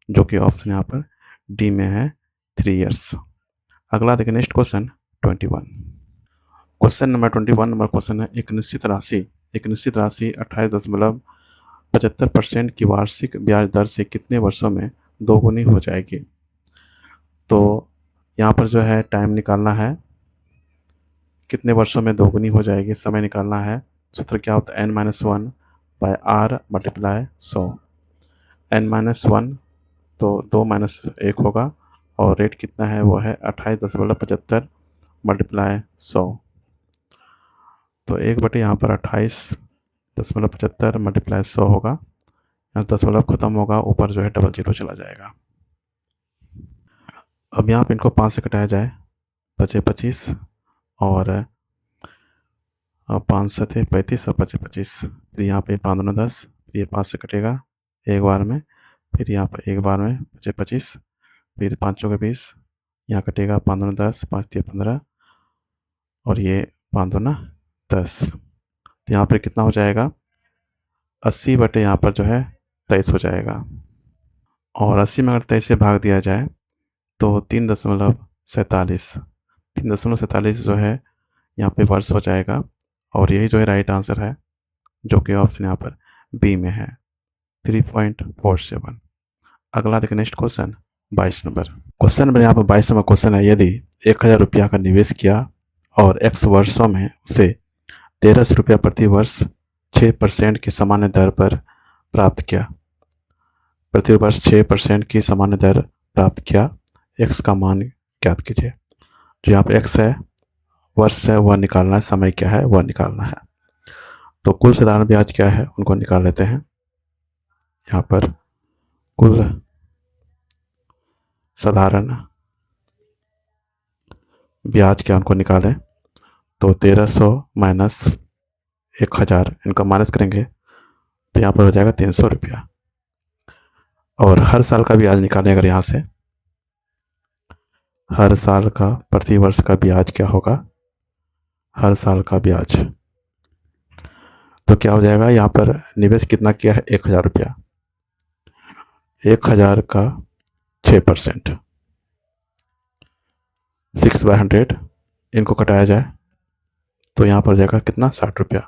जो कि ऑप्शन यहाँ पर डी में है 3 इयर्स। अगला देखिए next question 21। Question number 21 number question है एक निश्चित राशि 28.75% की वार्षिक ब्याज दर से कितने वर्षों में दोगुनी हो जाएगी। तो यहाँ पर जो है टाइम निकालना है, कितने वर्षों में दोगुनी हो जाएगी, समय निकालना है। सूत्र क्या होता है n-1 bye R multiply 100। n-1 तो 2 - 1 होगा और रेट कितना है वो है 28.75 मल्टीप्लाई 100। तो 1 बटे यहाँ पर 28.75 मल्टीप्लाई 100 होगा, यहाँ दशमलव खत्म होगा, ऊपर जो है डबल जीरो चला जाएगा। अब यहाँ पे इनको 5 से कटाया जाए, बचे 25 और 5 से थे 35 और बचे 25, फिर यहाँ पे 5 दूना 10, फिर ये 5 से कटेगा एक बार में, फिर यहाँ पर एक बार में बचे 25, फिर 5 चौके 20, यहाँ कटेगा 5 दूना 10, 5 3 15 और ये 5 दूना 10, तो यहाँ पर कितना हो जाएगा 80 बटे यहाँ पर जो है 23 हो जाएगा। और 80 में अगर 23 से भाग दिया जाए तो 3.47 जो है यहाँ पे वर्ष हो जाएगा और यही जो है राइट आंसर है, जो कि ऑप्शन यहाँ पर बी में है 3.47। अगला देखिए next question 22 number. Question number यहाँ पर 22 नंबर क्वेश्चन है यदि 1000 रुपया का निवेश किया और x वर्षों में उसे 1300 रुपया प्रति वर्ष 6% की सामान्य दर पर प्राप्त किया, प्रति वर्ष 6% की सामान्य दर प्राप्त किया, x का मान ज्ञात कीजिए। जो यहाँ पर x है, वर्ष है वह निकालना है, समय क्या है वह निकालना है। तो कुल साधारण ब्याज क्या है उनको निकाल लेते हैं। यहाँ पर कुल साधारण ब्याज क्या उनको निकालें, तो 1300 माइनस 1000 इनका माइनस करेंगे तो यहाँ पर हो जाएगा 300 रुपया। और हर साल का ब्याज निकालें अगर यहाँ से, हर साल का प्रति वर्ष का ब्याज क्या होगा, हर साल का ब्याज, तो क्या हो जाएगा यहाँ पर निवेश कितना किया है 1000 रुपया, 1000 का 6%, 6/100 इनको कटाया जाए तो यहाँ पर हो जाएगा कितना 60 रुपया।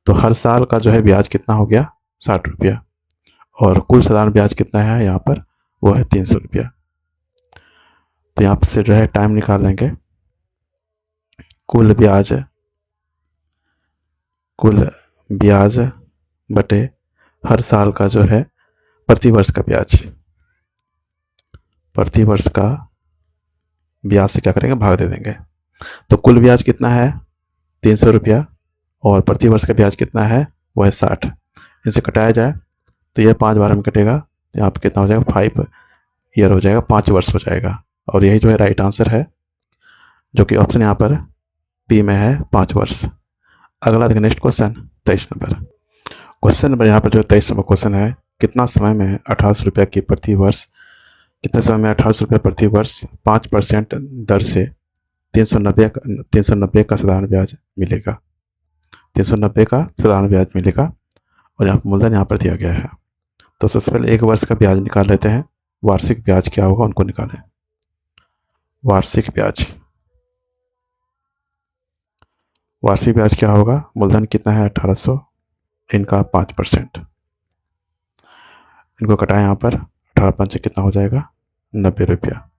तो हर साल का जो है ब्याज कितना हो गया 60 रुपया और कुल साधारण ब्याज कितना है यहाँ पर वो है 300 रुपया। तो यहाँ से जो है टाइम निकाल लेंगे, कुल ब्याज बटे हर साल का जो है प्रति वर्ष का ब्याज, प्रति वर्ष का ब्याज से क्या करेंगे भाग दे देंगे। तो कुल ब्याज कितना है 300 रुपया और प्रति वर्ष का ब्याज कितना है वो है 60, इनसे कटाया जाए तो यह 5 बार में कटेगा, तो यहाँ पर कितना हो जाएगा 5 ईयर हो जाएगा, 5 वर्ष हो जाएगा और यही जो है राइट आंसर है, जो कि ऑप्शन यहाँ पर बी में है 5 वर्ष। अगला देखिए next question 23 number. Question number यहाँ पर जो 23 नंबर क्वेश्चन है कितना समय में 1800 रुपया की प्रति वर्ष, कितने समय में 1800 रुपया प्रति वर्ष 5% दर से 390 का साधारण ब्याज मिलेगा, 390 का साधारण ब्याज मिलेगा और यहाँ पर मूलधन यहाँ पर दिया गया है। तो सबसे पहले 1 वर्ष का ब्याज निकाल लेते हैं, वार्षिक ब्याज क्या होगा उनको निकालें। वार्षिक ब्याज क्या होगा, मूलधन कितना है 1800, इनका 5%, इनको कटाएं यहाँ पर 18 से कितना हो जाएगा 90 रुपया।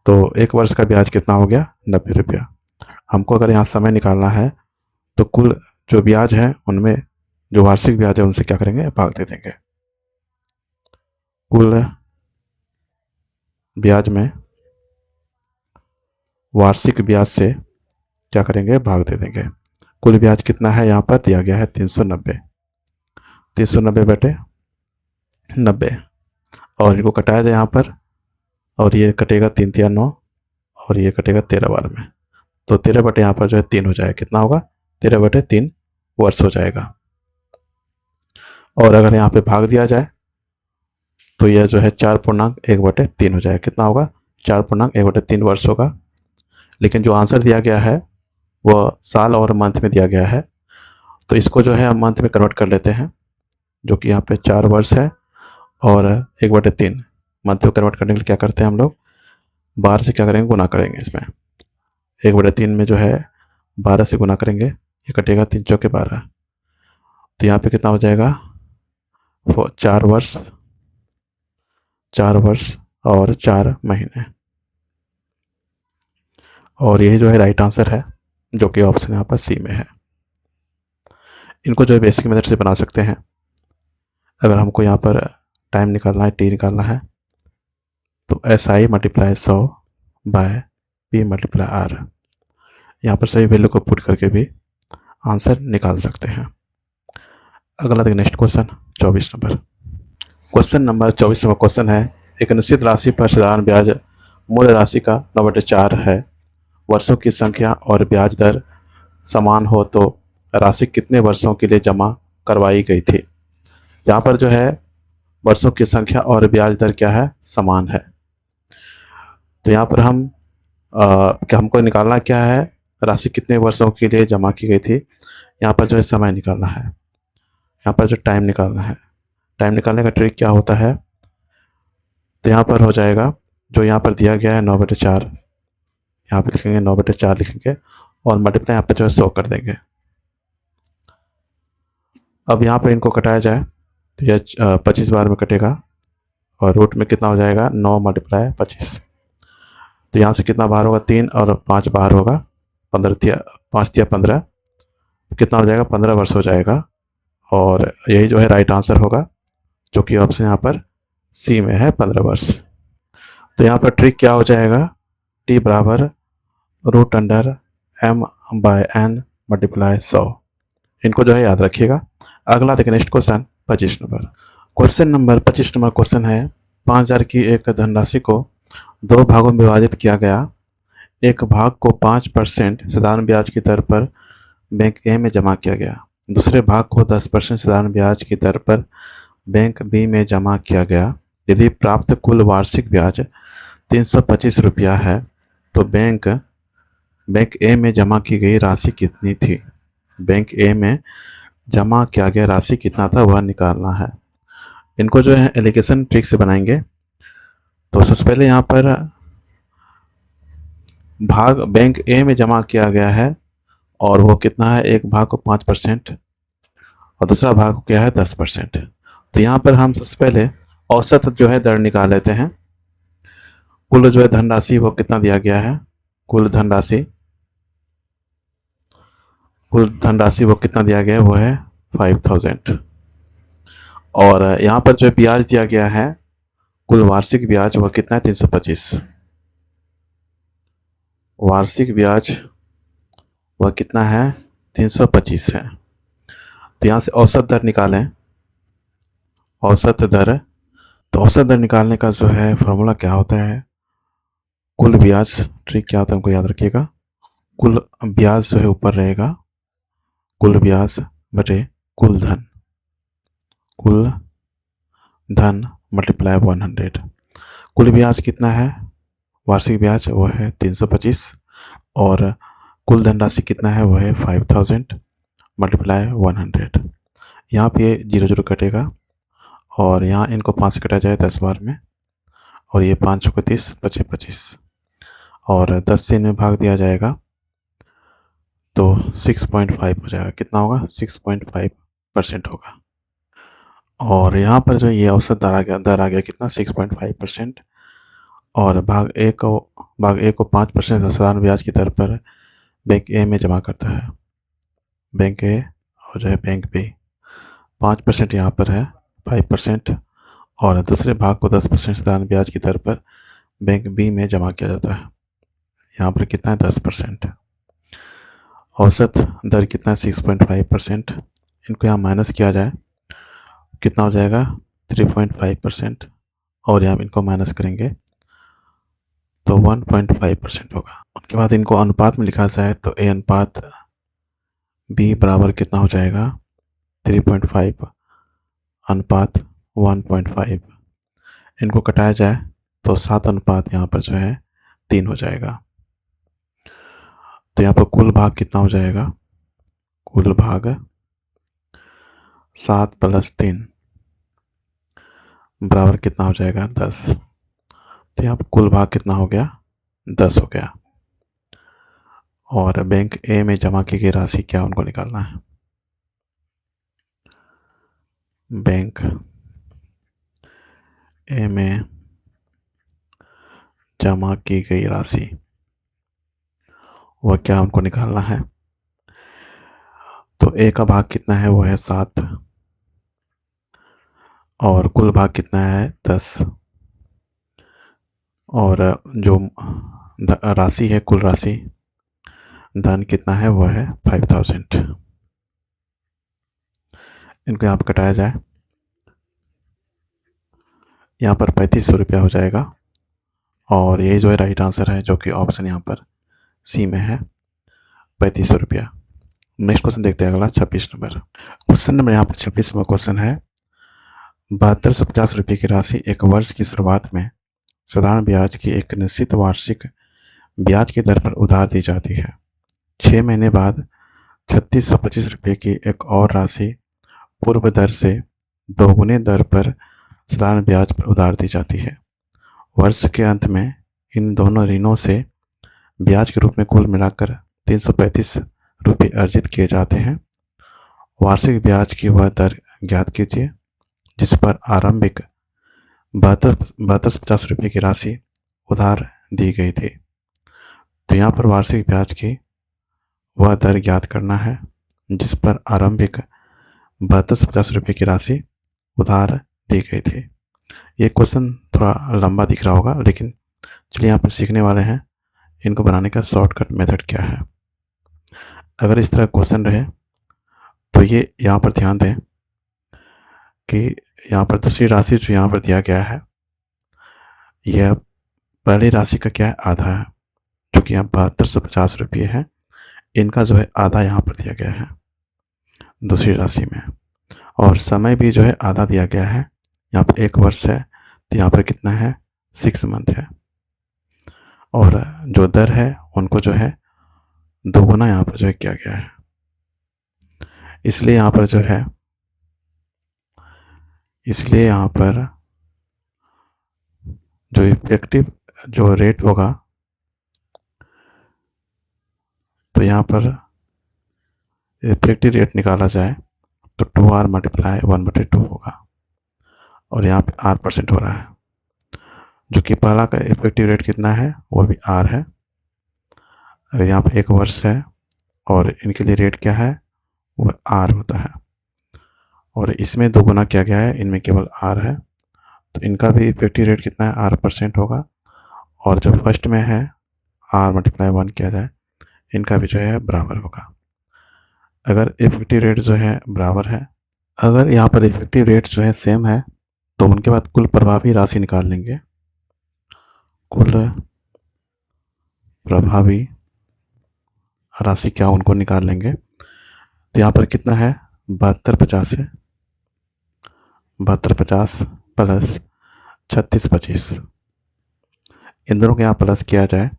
तो 1 वर्ष का ब्याज कितना हो गया 90 रुपया। हमको अगर यहाँ समय निकालना है तो कुल जो ब्याज है उनमें जो वार्षिक ब्याज है उनसे क्या करेंगे भाग दे देंगे। कुल ब्याज में वार्षिक ब्याज से क्या करेंगे भाग दे देंगे। कुल ब्याज कितना है यहाँ पर दिया गया है 390, 390 बटे 90 और इनको कटाया जाए यहाँ पर और ये कटेगा 3 तिया 9 और ये कटेगा 13 बार में, तो 13 बटे यहाँ पर जो है 3 हो जाएगा। कितना होगा? 13 बटे 3 वर्ष हो जाएगा। और अगर यहाँ पे भाग दिया जाए तो यह जो है 4.1/3 हो जाएगा। कितना होगा? 4.1/3 वर्ष होगा। लेकिन जो आंसर दिया गया है वह साल और मंथ में दिया गया है, तो इसको जो है हम मंथ में कन्वर्ट कर लेते हैं, जो कि यहाँ पे 4 वर्ष है और 1/3 मंथ में कन्वर्ट करने के लिए क्या करते हैं हम लोग? 12 से क्या करेंगे? गुना करेंगे। इसमें 1/3 में जो है 12 से गुना करेंगे, ये कटेगा 3 चौके 12, तो यहाँ पे कितना हो जाएगा? 4 वर्ष, 4 वर्ष और 4 महीने। और यही जो है राइट आंसर है, जो कि ऑप्शन यहाँ पर सी में है। इनको जो है बेसिक मेथड से बना सकते हैं। अगर हमको यहाँ पर टाइम निकालना है, टी निकालना है, तो SI multiply 100 by P multiply R, यहाँ पर सही वैल्यू को पुट करके भी आंसर निकाल सकते हैं। अगला देखिए next question 24 number. Question number 24 number question है, एक निश्चित राशि पर साधारण ब्याज मूल राशि का 9/4 है। वर्षों की संख्या और ब्याज दर समान हो तो राशि कितने वर्षों के लिए जमा करवाई गई थी? यहाँ पर जो है वर्षों की संख्या और ब्याज दर क्या है? समान है। तो यहाँ पर हम हमको निकालना क्या है? राशि कितने वर्षों के लिए जमा की गई थी। यहाँ पर जो है समय निकालना है, यहाँ पर जो टाइम निकालना है। टाइम निकालने का ट्रिक क्या होता है? तो यहाँ पर हो जाएगा, जो यहाँ पर दिया गया है 9/4, यहाँ पे लिखेंगे 9/4 लिखेंगे और मल्टीप्लाई यहाँ पे जो है 100 कर देंगे। अब यहाँ पे इनको कटाया जाए तो यह 25 बार में कटेगा और रूट में कितना हो जाएगा? 9 × 25, तो यहाँ से कितना बाहर होगा? 3 और 5 बाहर होगा, 5 तिया 15, कितना हो जाएगा? 15 वर्ष हो जाएगा। और यही जो है राइट आंसर होगा, जो कि ऑप्शन यहाँ पर सी में है, 15 वर्ष। तो यहाँ पर ट्रिक क्या हो जाएगा? T बराबर √M/n मल्टीप्लाई 100, इनको जो है याद रखिएगा। अगला देखिए next question 25 number. Question number 25 number question है, 5000 की एक धनराशि को 2 भागों में विभाजित किया गया। एक भाग को 5% साधारण ब्याज की दर पर बैंक ए में जमा किया गया, दूसरे भाग को 10% साधारण ब्याज की दर पर बैंक बी में जमा किया गया। यदि प्राप्त कुल वार्षिक ब्याज 325 रुपया है तो बैंक ए में जमा की गई राशि कितनी थी? बैंक ए में जमा किया गया राशि कितना था वह निकालना है। इनको जो है एलिगेशन ट्रिक से बनाएंगे। तो सबसे पहले यहाँ पर भाग बैंक ए में जमा किया गया है और वो कितना है? एक भाग को 5% और दूसरा भाग को क्या है? 10%। तो यहाँ पर हम सबसे पहले औसत जो है दर निकाल लेते हैं। कुल जो है धनराशि वो कितना दिया गया है? कुल धनराशि वो कितना दिया गया है? वो है 5000। और यहाँ पर जो ब्याज दिया गया है, कुल वार्षिक ब्याज वह कितना है? 325। वार्षिक ब्याज वह कितना है? 325 है। तो यहाँ से औसत दर निकालें। औसत दर, तो औसत दर निकालने का जो है फॉर्मूला क्या होता है? कुल ब्याज, ट्रिक क्या होता है हमको याद रखिएगा। कुल ब्याज जो है ऊपर रहेगा, कुल ब्याज बटे कुल धन मल्टीप्लाई 100। कुल ब्याज कितना है? वार्षिक ब्याज वो है 325 और कुल धनराशि कितना है? वो है 5000 मल्टीप्लाई 100। यहाँ पे 0 कटेगा और यहाँ इनको 5 से कटा जाए 10 बार में, और ये 5 × 30 बचे 25 और 10 से इनमें भाग दिया जाएगा तो 6.5 हो जाएगा। कितना होगा? 6.5% होगा। और यहाँ पर जो ये औसत दर आ गया कितना? 6.5%। और भाग ए को 5% साधारण ब्याज की दर पर बैंक ए में जमा करता है। बैंक ए और जो है बैंक बी, 5% यहाँ पर है, 5%, और दूसरे भाग को 10% साधारण ब्याज की दर पर बैंक बी में जमा किया जाता है। यहाँ पर कितना है? 10%। औसत दर कितना है? 6.5%। इनको यहाँ माइनस किया जाए कितना हो जाएगा? 3.5%, और यहाँ इनको माइनस करेंगे तो 1.5% होगा। उसके बाद इनको अनुपात में लिखा जाए तो ए अनुपात बी बराबर कितना हो जाएगा, 3.5 अनुपात 1.5। इनको कटाया जाए तो 7 अनुपात यहाँ पर जो है 3 हो जाएगा। तो यहाँ पर कुल भाग कितना हो जाएगा, कुल भाग 7 + 3 बराबर कितना हो जाएगा, 10। तो यहाँ पर कुल भाग कितना हो गया, 10 हो गया। और बैंक ए में जमा की गई राशि क्या उनको निकालना है। बैंक ए में जमा की गई राशि वह क्या उनको निकालना है। तो ए का भाग कितना है, वो है 7 और कुल भाग कितना है, 10। और जो राशि है, कुल राशि धन कितना है, वह है 5000। इनको यहाँ पर कटाया जाए, यहाँ पर 3500 रुपया हो जाएगा। और यही जो है राइट आंसर है, जो कि ऑप्शन यहाँ पर सी में है, 3500 रुपया। नेक्स्ट क्वेश्चन देखते हैं, अगला 26 नंबर क्वेश्चन। नंबर यहाँ पर 26 नंबर क्वेश्चन है, 7250 रुपये की राशि एक वर्ष की शुरुआत में साधारण ब्याज की एक निश्चित वार्षिक ब्याज की दर पर उधार दी जाती है। 6 महीने बाद 3625 रुपये की एक और राशि पूर्व दर से दोगुने दर पर साधारण ब्याज पर उधार दी जाती है। वर्ष के अंत में इन दोनों ऋणों से ब्याज के रूप में कुल मिलाकर 335 रुपये अर्जित किए जाते हैं। वार्षिक ब्याज की वह दर ज्ञात कीजिए जिस पर आरंभिक 7250 रुपये की राशि उधार दी गई थी। तो यहाँ पर वार्षिक ब्याज की वह दर ज्ञात करना है जिस पर आरंभिक 7250 रुपये की राशि उधार दी गई थी। ये क्वेश्चन थोड़ा लंबा दिख रहा होगा, लेकिन चलिए यहाँ पर सीखने वाले हैं इनको बनाने का शॉर्टकट मेथड क्या है। अगर इस तरह क्वेश्चन रहे तो ये यहाँ पर ध्यान दें कि यहाँ पर दूसरी राशि जो यहाँ पर दिया गया है, यह पहली राशि का क्या है, आधा है, जो कि यहाँ 7250 रुपये है। इनका जो है आधा यहाँ पर दिया गया है दूसरी राशि में, और समय भी जो है आधा दिया गया है। यहाँ पर 1 वर्ष है, तो यहाँ पर कितना है, 6 मंथ है। और जो दर है उनको जो है दोगुना यहाँ पर जो है किया गया है। इसलिए यहाँ पर जो इफेक्टिव जो रेट होगा, तो यहाँ पर इफेक्टिव रेट निकाला जाए तो 2r × 1/2 होगा, और यहाँ पे r% हो रहा है, जो कि पहला का इफेक्टिव रेट कितना है, वो भी r है। अगर यहाँ पे 1 वर्ष है और इनके लिए रेट क्या है, वह r होता है, और इसमें दोगुना किया गया है, इनमें केवल r है, तो इनका भी इफेक्टिव रेट कितना है, r% होगा। और जो फर्स्ट में है r × 1 किया जाए, इनका भी जो है बराबर होगा। अगर इफेक्टिव रेट जो है बराबर है, अगर यहाँ पर इफेक्टिव रेट जो है सेम है, तो उनके बाद कुल प्रभावी राशि निकाल लेंगे। कुल प्रभावी राशि क्या उनको निकाल लेंगे। तो यहाँ पर कितना है, 7250 है, 7250 प्लस 3625, इन दोनों को यहाँ प्लस किया जाए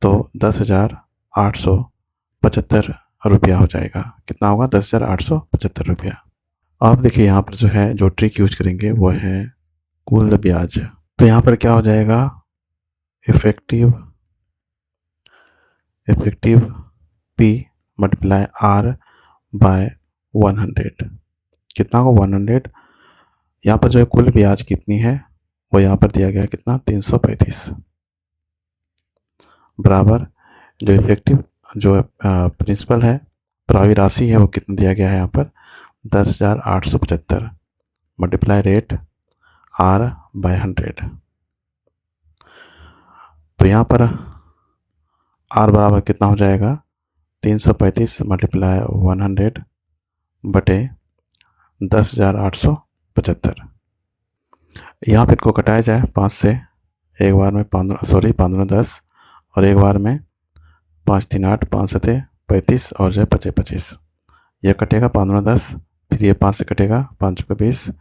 तो 10,875 रुपया हो जाएगा। कितना होगा, 10,875 रुपया। अब देखिए यहाँ पर जो है जो ट्रिक यूज करेंगे वो है कुल ब्याज। तो यहाँ पर क्या हो जाएगा, इफेक्टिव P × R/100, कितना होगा, 100। यहाँ पर जो है कुल ब्याज कितनी है, वो यहाँ पर दिया गया कितना, 335, बराबर जो इफेक्टिव जो प्रिंसिपल है, प्रभावी राशि है, वो कितना दिया गया है यहाँ पर, 10,875 × रेट R/100। तो यहाँ पर R बराबर कितना हो जाएगा, 335 × 100 बटे 10,875। यहाँ पर इनको कटाया जाए 5 से, एक बार में 15 10 और एक बार में 5 3 8 5 7 35 और जो है 25 25। यह कटेगा 15 10, फिर ये 5 से कटेगा 5 चौके 20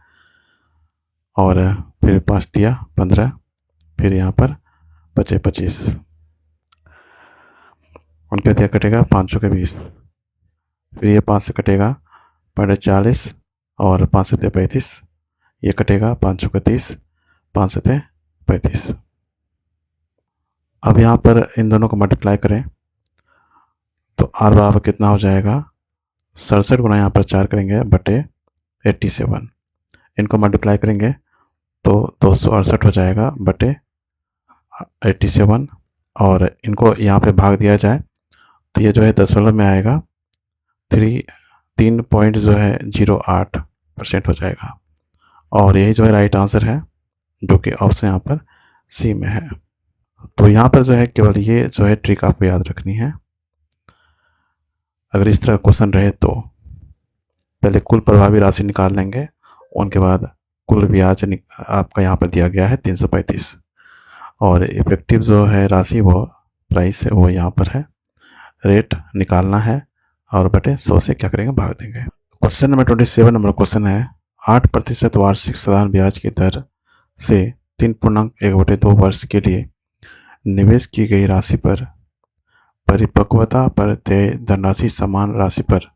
और फिर 5 दिया 15, फिर यहाँ पर 25 25 उनके दिया कटेगा 5 चौके 20, फिर ये 5 से कटेगा 40 और 5 से 35, ये कटेगा 5 चौके 30, 5 से 35। अब यहाँ पर इन दोनों को मल्टीप्लाई करें तो आर बराबर कितना हो जाएगा 67 गुना यहाँ पर 4 करेंगे बटे 87। इनको मल्टीप्लाई करेंगे तो 268 हो जाएगा बटे 87 और इनको यहाँ पे भाग दिया जाए तो ये जो है दशमलव में आएगा 3.08% हो जाएगा और यही जो है राइट आंसर है, जो कि ऑप्शन यहाँ पर सी में है। तो यहाँ पर जो है केवल ये जो है ट्रिक आपको याद रखनी है। अगर इस तरह क्वेश्चन रहे तो पहले कुल प्रभावी राशि निकाल लेंगे, उनके बाद कुल ब्याज आपका यहाँ पर दिया गया है 335 और इफेक्टिव जो है राशि वो प्राइस है वो यहाँ पर है, रेट निकालना है और बटे 100 से क्या करेंगे भाग देंगे। क्वेश्चन नंबर 27 नंबर क्वेश्चन है 8% वार्षिक साधारण ब्याज की दर से 3.1/2 वर्ष के लिए निवेश की गई राशि पर परिपक्वता पर देय धनराशि समान राशि पर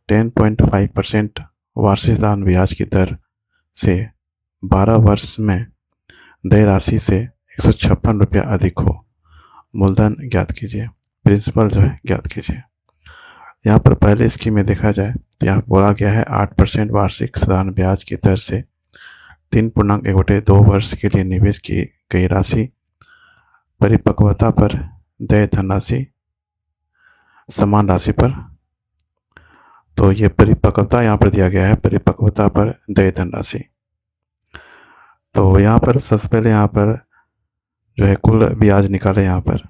10.5% वार्षिक साधारण ब्याज की दर से 12 वर्ष में देय राशि से 156 रुपया अधिक हो, मूलधन ज्ञात कीजिए, प्रिंसिपल जो है ज्ञात कीजिए। यहाँ पर पहले स्कीम में देखा जाए तो यहाँ बोला गया है 8% वार्षिक साधारण ब्याज की दर से 3.1/2 वर्ष के लिए निवेश की गई राशि परिपक्वता पर देय धनराशि समान राशि पर। तो ये परिपक्वता यहाँ पर दिया गया है, परिपक्वता पर देय धनराशि। तो यहाँ पर सबसे पहले यहाँ पर जो है कुल ब्याज निकाले। यहाँ पर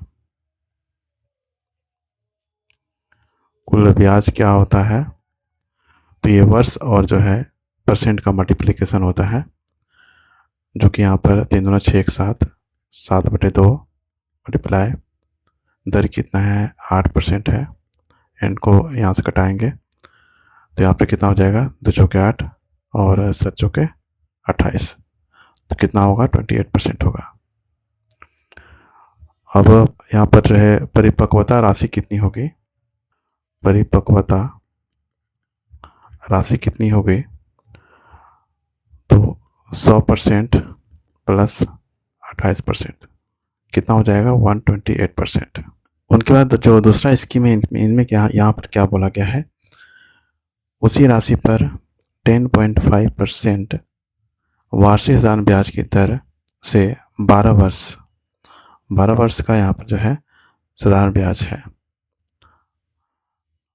कुल ब्याज क्या होता है तो ये वर्ष और जो है परसेंट का मल्टीप्लिकेशन होता है, जो कि यहाँ पर 3 दूना 6 7 7/2 मल्टीप्लाई दर कितना है 8% है, इनको यहाँ से कटाएंगे तो यहाँ पर कितना हो जाएगा 2 चौके 8 और 7 चौके 28, तो कितना होगा 28% होगा। अब यहाँ पर जो है परिपक्वता राशि कितनी होगी, परिपक्वता राशि कितनी होगी तो 100% प्लस 28% कितना हो जाएगा 128%। उनके बाद जो दूसरा स्कीम है इनमें क्या यहाँ पर क्या बोला गया है, उसी राशि पर 10.5% वार्षिक साधारण ब्याज की दर से 12 वर्ष का यहाँ पर जो है साधारण ब्याज है,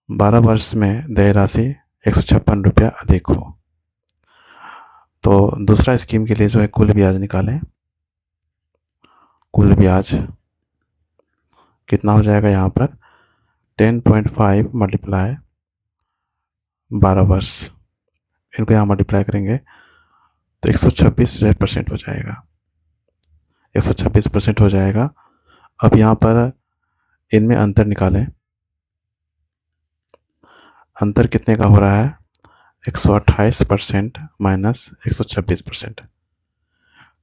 12 वर्ष में देय राशि 156 रुपया अधिक हो। तो दूसरा स्कीम के लिए जो है कुल ब्याज निकालें। कुल ब्याज कितना हो जाएगा यहाँ पर 10.5 मल्टीप्लाई 12 वर्ष, इनको यहाँ मल्टीप्लाई करेंगे तो 126% हो जाएगा, 126% हो जाएगा। अब यहाँ पर इनमें अंतर निकालें, अंतर कितने का हो रहा है 128% माइनस 126%,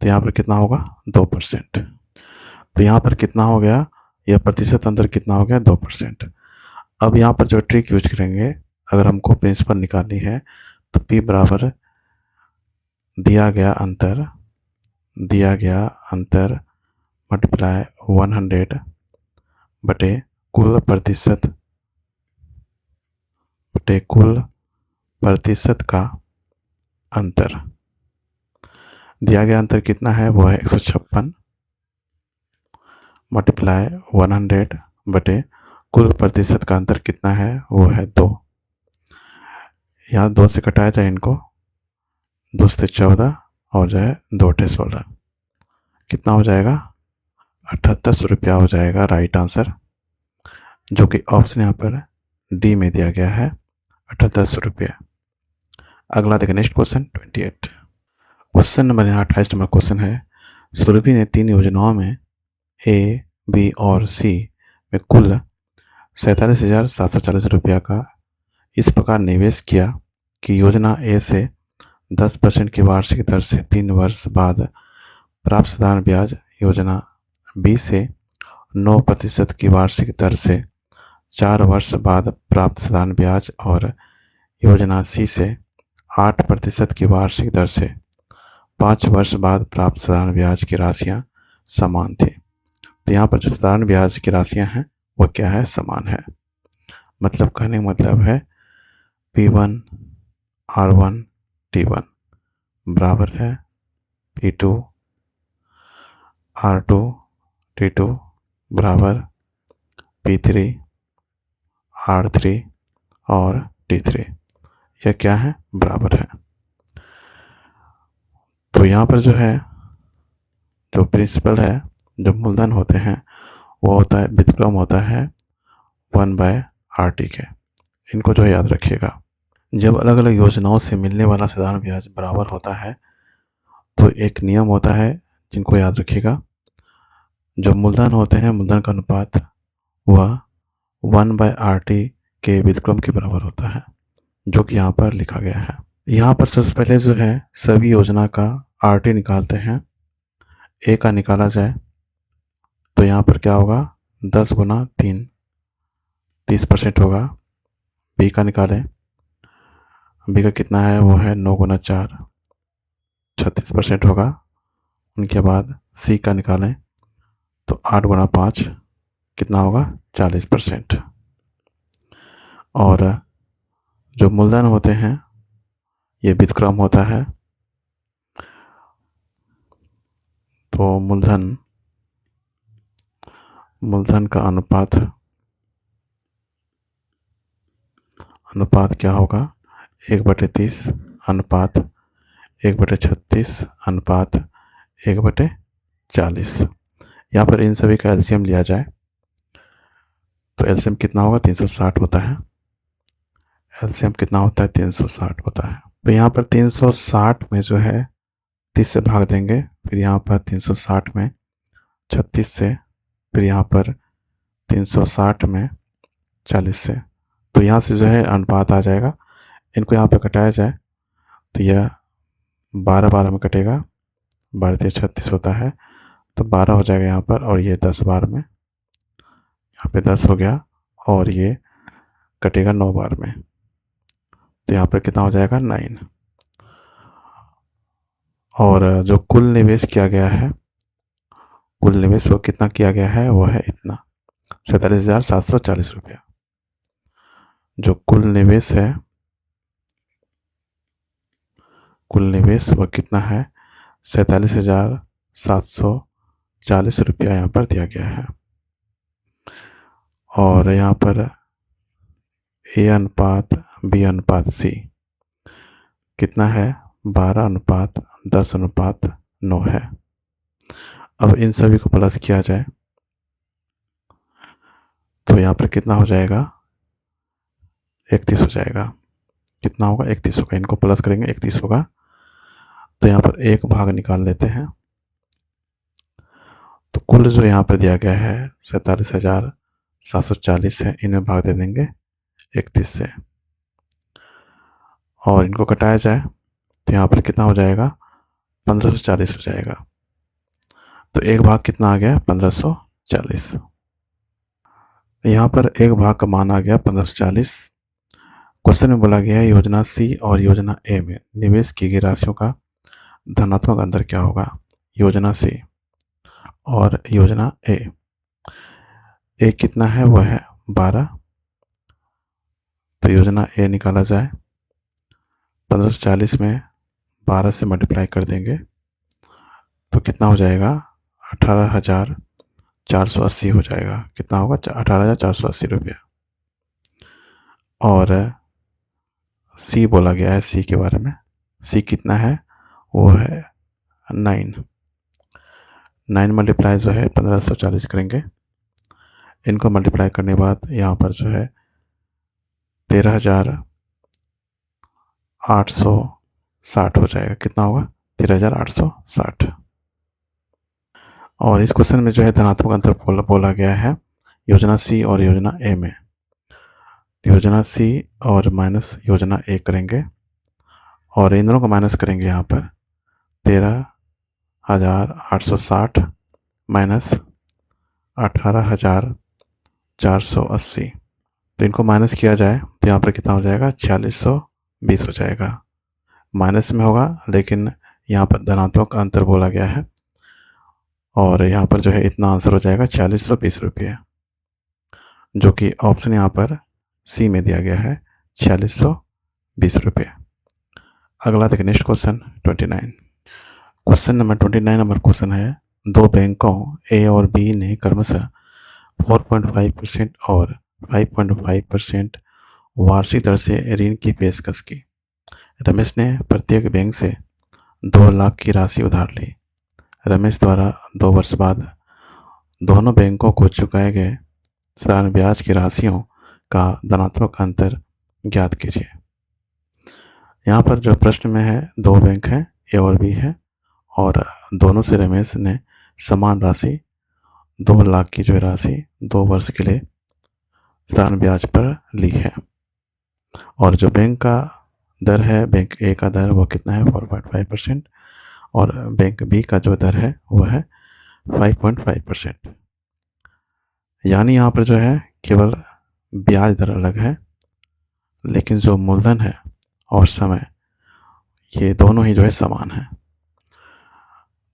तो यहाँ पर कितना होगा 2%। तो यहाँ पर कितना हो गया, यह प्रतिशत अंतर कितना हो गया 2%। अब यहाँ पर जो ट्रिक यूज करेंगे, अगर हमको प्रिंसिपल निकालनी है तो P बराबर दिया गया अंतर मल्टीप्लाई 100 बटे कुल प्रतिशत का अंतर। दिया गया अंतर कितना है वो है 156 मल्टीप्लाई 100 बटे कुल प्रतिशत का अंतर कितना है वो है 2। यहाँ 2 से कटाया जाए इनको, 2 से 14 और जो है 2 16, कितना हो जाएगा 78 रुपया हो जाएगा राइट आंसर, जो कि ऑप्शन यहाँ पर डी में दिया गया है 78 रुपया। अगला देखिए नेक्स्ट क्वेश्चन 28। क्वेश्चन नंबर यहाँ 28 नंबर क्वेश्चन है सुरभि ने 3 योजनाओं में ए, बी और सी में कुल 47,740 रुपया का इस प्रकार निवेश किया कि योजना ए से 10% की वार्षिक दर से 3 वर्ष बाद प्राप्त साधारण ब्याज, योजना बी से 9% की वार्षिक दर से 4 वर्ष बाद प्राप्त साधारण ब्याज और योजना सी से 8% की वार्षिक दर से 5 वर्ष बाद प्राप्त साधारण ब्याज की राशियां समान थी। तो यहाँ पर जो साधारण ब्याज की राशियां हैं वह क्या है, समान है। मतलब कहने का मतलब है P1 R1 T1 बराबर है P2 R2 T2 बराबर P3 R3 और T3। यह क्या है, बराबर है। तो यहाँ पर जो है, जो प्रिंसिपल है, जो मूलधन होते हैं वो होता है, व्युत्क्रम होता है 1/RT के। इनको जो याद रखिएगा। जब अलग अलग योजनाओं से मिलने वाला साधारण ब्याज बराबर होता है तो एक नियम होता है जिनको याद रखिएगा। जो मूलधन होते हैं, मूलधन का अनुपात वह 1/RT के व्युत्क्रम के बराबर होता है, जो कि यहाँ पर लिखा गया है। यहाँ पर सबसे पहले जो है सभी योजना का RT निकालते हैं। ए का निकाला जाए तो यहाँ पर क्या होगा, 10 गुना 3 30% होगा। बी का निकालें, बी का कितना है, वो है 9 गुना 4 36% होगा। उनके बाद सी का निकालें तो 8 गुना 5 कितना होगा, 40%। और जो मूलधन होते हैं ये व्युत्क्रम होता है, तो मूलधन का अनुपात क्या होगा, 1/30 अनुपात 1/36 अनुपात 1/40। यहाँ पर इन सभी का एलसीएम लिया जाए तो एलसीएम कितना होगा, 360 होता है। एलसीएम कितना होता है, 360 होता है। तो यहाँ पर 360 में जो है 30 से भाग देंगे, फिर यहाँ पर 360 में 36 से, फिर यहाँ पर 360 में 40 से। तो यहाँ से जो है अनुपात आ जाएगा। इनको यहाँ पर घटाया जाए तो यह 12 में कटेगा, 12 36 होता है, तो 12 हो जाएगा यहाँ पर, और ये 10 बार में, यहाँ पे 10 हो गया, और ये कटेगा 9 बार में, तो यहाँ पर कितना हो जाएगा, 9। और जो कुल निवेश किया गया है, कुल निवेश वो कितना किया गया है, वो है इतना 47,740 रुपया। जो कुल निवेश है, कुल निवेश वह कितना है, 47,740 रुपया यहाँ पर दिया गया है। और यहाँ पर ए अनुपात बी अनुपात सी कितना है, 12:10:9 है। अब इन सभी को प्लस किया जाए तो यहाँ पर कितना हो जाएगा, 31 हो जाएगा। कितना होगा, 31 होगा। इनको प्लस करेंगे, 31 होगा। तो यहाँ पर एक भाग निकाल लेते हैं। तो कुल जो यहाँ पर दिया गया है 47,740 है, इनमें भाग दे देंगे 31 से, और इनको घटाया जाए तो यहाँ पर कितना हो जाएगा, 1540 हो जाएगा। तो एक भाग कितना आ गया, 1540। यहाँ पर एक भाग का मान आ गया 1540। क्वेश्चन में बोला गया है योजना सी और योजना ए में निवेश की गई राशियों का धनात्मक अंतर क्या होगा। योजना सी और योजना ए कितना है, वह है 12। तो योजना ए निकाला जाए, 1540 में 12 से मल्टीप्लाई कर देंगे तो कितना हो जाएगा, 18,480 हो जाएगा। कितना होगा, 18,480 रुपया। और सी बोला गया है, सी के बारे में, सी कितना है, वो है 9 मल्टीप्लाई जो है 1540 करेंगे। इनको मल्टीप्लाई करने के बाद यहाँ पर जो है 13,860 हो जाएगा। कितना होगा, 13,860। और इस क्वेश्चन में जो है धनात्मक अंतर बोला गया है योजना सी और योजना ए में। योजना सी और माइनस योजना ए करेंगे और इन दोनों को माइनस करेंगे। यहाँ पर 13,860 माइनस 18,480, तो इनको माइनस किया जाए तो यहाँ पर कितना हो जाएगा 4620 हो जाएगा। माइनस में होगा लेकिन यहाँ पर धनात्मक अंतर बोला गया है और यहाँ पर जो है इतना आंसर हो जाएगा 4620 रुपये, जो कि ऑप्शन यहाँ पर सी में दिया गया है 4620 रुपये। अगला देखिए next question 29। Question number 29 number question है, दो बैंकों ए और बी ने क्रमशः 4.5% और 5.5% वार्षिक दर से ऋण की पेशकश की। रमेश ने प्रत्येक बैंक से 2 लाख की राशि उधार ली। रमेश द्वारा 2 वर्ष बाद दोनों बैंकों को चुकाए गए साधारण ब्याज की राशियों का धनात्मक अंतर ज्ञात कीजिए। यहाँ पर जो प्रश्न में है, दो बैंक हैं ए और बी है और दोनों से रमेश ने समान राशि 2 लाख की जो राशि 2 वर्ष के लिए साधारण ब्याज पर ली है और जो बैंक का दर है, बैंक ए का दर वो कितना है 4.5% और बैंक बी का जो दर है वो है 5.5%। यानी यहाँ पर जो है केवल ब्याज दर अलग है लेकिन जो मूलधन है और समय ये दोनों ही जो है समान है।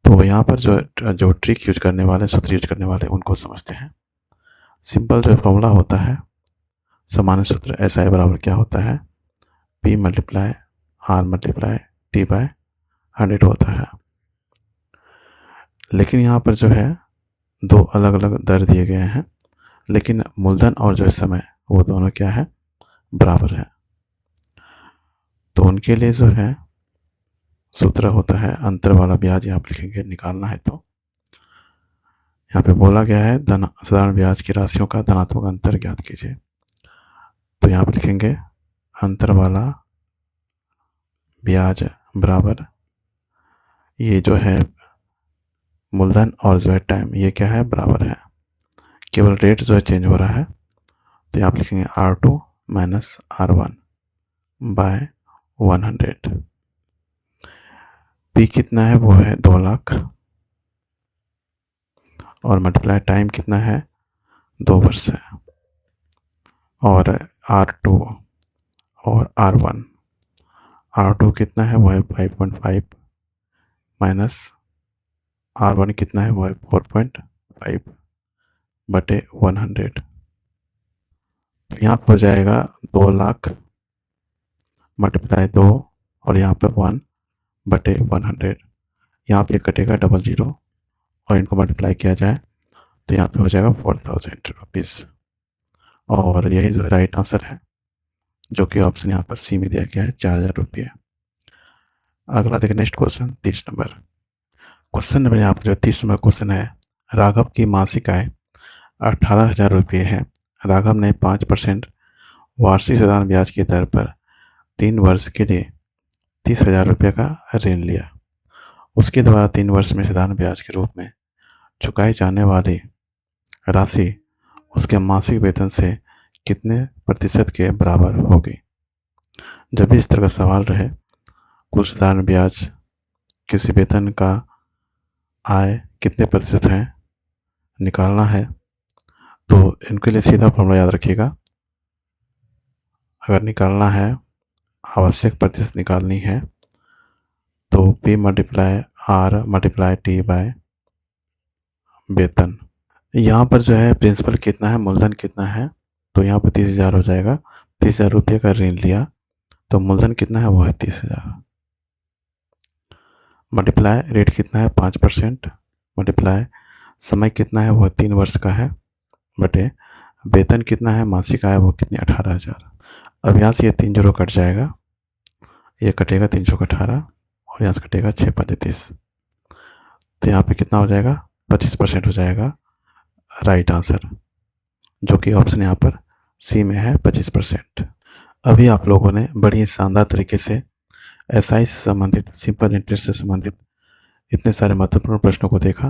तो यहाँ पर जो ट्रिक यूज करने वाले, सूत्र यूज करने वाले उनको समझते हैं। सिंपल जो फॉर्मूला होता है, सामान्य सूत्र SI बराबर क्या होता है, P multiply R multiply T by 100 होता है। लेकिन यहाँ पर जो है दो अलग अलग दर दिए गए हैं लेकिन मूलधन और जो समय वो दोनों क्या है, बराबर है। तो उनके लिए जो है सूत्र होता है अंतर वाला ब्याज, यहाँ पर लिखेंगे निकालना है तो यहाँ पे बोला गया है साधारण ब्याज की राशियों का धनात्मक अंतर ज्ञात कीजिए। तो यहाँ पर लिखेंगे अंतर वाला ब्याज बराबर ये जो है मूलधन और जो है टाइम ये क्या है, बराबर है। केवल रेट जो है चेंज हो रहा है तो यहाँ पर लिखेंगे R2 minus R1 bye 100। P कितना है वो है 2 लाख और मल्टीप्लाई टाइम कितना है 2 वर्ष है और R2 और R2 कितना है वो है 5.5 माइनस R1 कितना है वो है 4.5 बटे 100। यहाँ पर जाएगा 2 लाख मल्टीप्लाई 2 और यहाँ पर 1 बटे 100। यहाँ पे कटेगा 00 और इनको मल्टीप्लाई किया जाए तो यहाँ पे हो जाएगा 4000 रुपीज़ और यही जो राइट आंसर है, जो कि ऑप्शन यहाँ पर सी में दिया गया है 4000 रुपये। अगला देखिए next question 30 number. Question number यहाँ पर जो 30 नंबर क्वेश्चन है, राघव की मासिक आय 18,000 रुपये है। राघव ने 5% वार्षिक साधारण ब्याज की दर पर 3 वर्ष के लिए 30,000 रुपये का ऋण लिया। उसके द्वारा 3 वर्ष में साधारण ब्याज के रूप में चुकाई जाने वाली राशि उसके मासिक वेतन से कितने प्रतिशत के बराबर होगी। जब भी इस तरह का सवाल रहे, कुछ साधारण ब्याज किसी वेतन का आय कितने प्रतिशत है निकालना है, तो इनके लिए सीधा फॉर्मूला याद रखिएगा। अगर निकालना है, आवश्यक प्रतिशत निकालनी है तो P multiply R multiply T by वेतन। यहाँ पर जो है प्रिंसिपल कितना है, मूलधन कितना है, तो यहाँ पर 30,000 हो जाएगा। 30,000 रुपये का ऋण लिया तो मूलधन कितना है वो है 30,000 मल्टीप्लाई रेट कितना है 5% मल्टीप्लाई समय कितना है वो 3 वर्ष का है बटे वेतन कितना है, मासिक आय वो कितनी 18,000। अब यहाँ से ये 3 जीरो कट जाएगा, ये कटेगा 318 और यहाँ से कटेगा 6×5=30, तो यहाँ पे कितना हो जाएगा 25% हो जाएगा राइट आंसर, जो कि ऑप्शन यहाँ पर सी में है 25%। अभी आप लोगों ने बड़ी शानदार तरीके से SI से संबंधित, सिंपल इंटरेस्ट से संबंधित इतने सारे महत्वपूर्ण प्रश्नों को देखा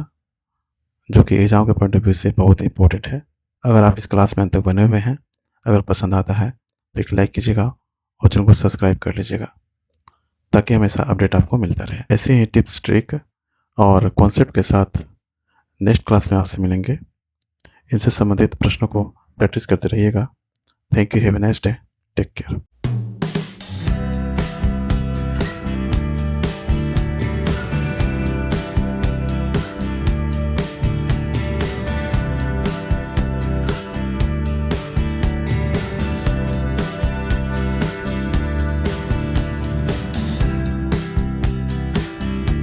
जो कि एग्ज़ाम के पॉइंट ऑफ व्यू से बहुत इंपॉर्टेंट है। अगर आप इस क्लास में अंत तक बने हुए हैं, अगर पसंद आता है तो एक लाइक कीजिएगा और चैनल को सब्सक्राइब कर लीजिएगा, ताकि हमेशा अपडेट आपको मिलता रहे। ऐसे ही टिप्स, ट्रिक और कॉन्सेप्ट के साथ नेक्स्ट क्लास में आपसे मिलेंगे। इनसे संबंधित प्रश्नों को प्रैक्टिस करते रहिएगा। Thank you, have a nice day, take care.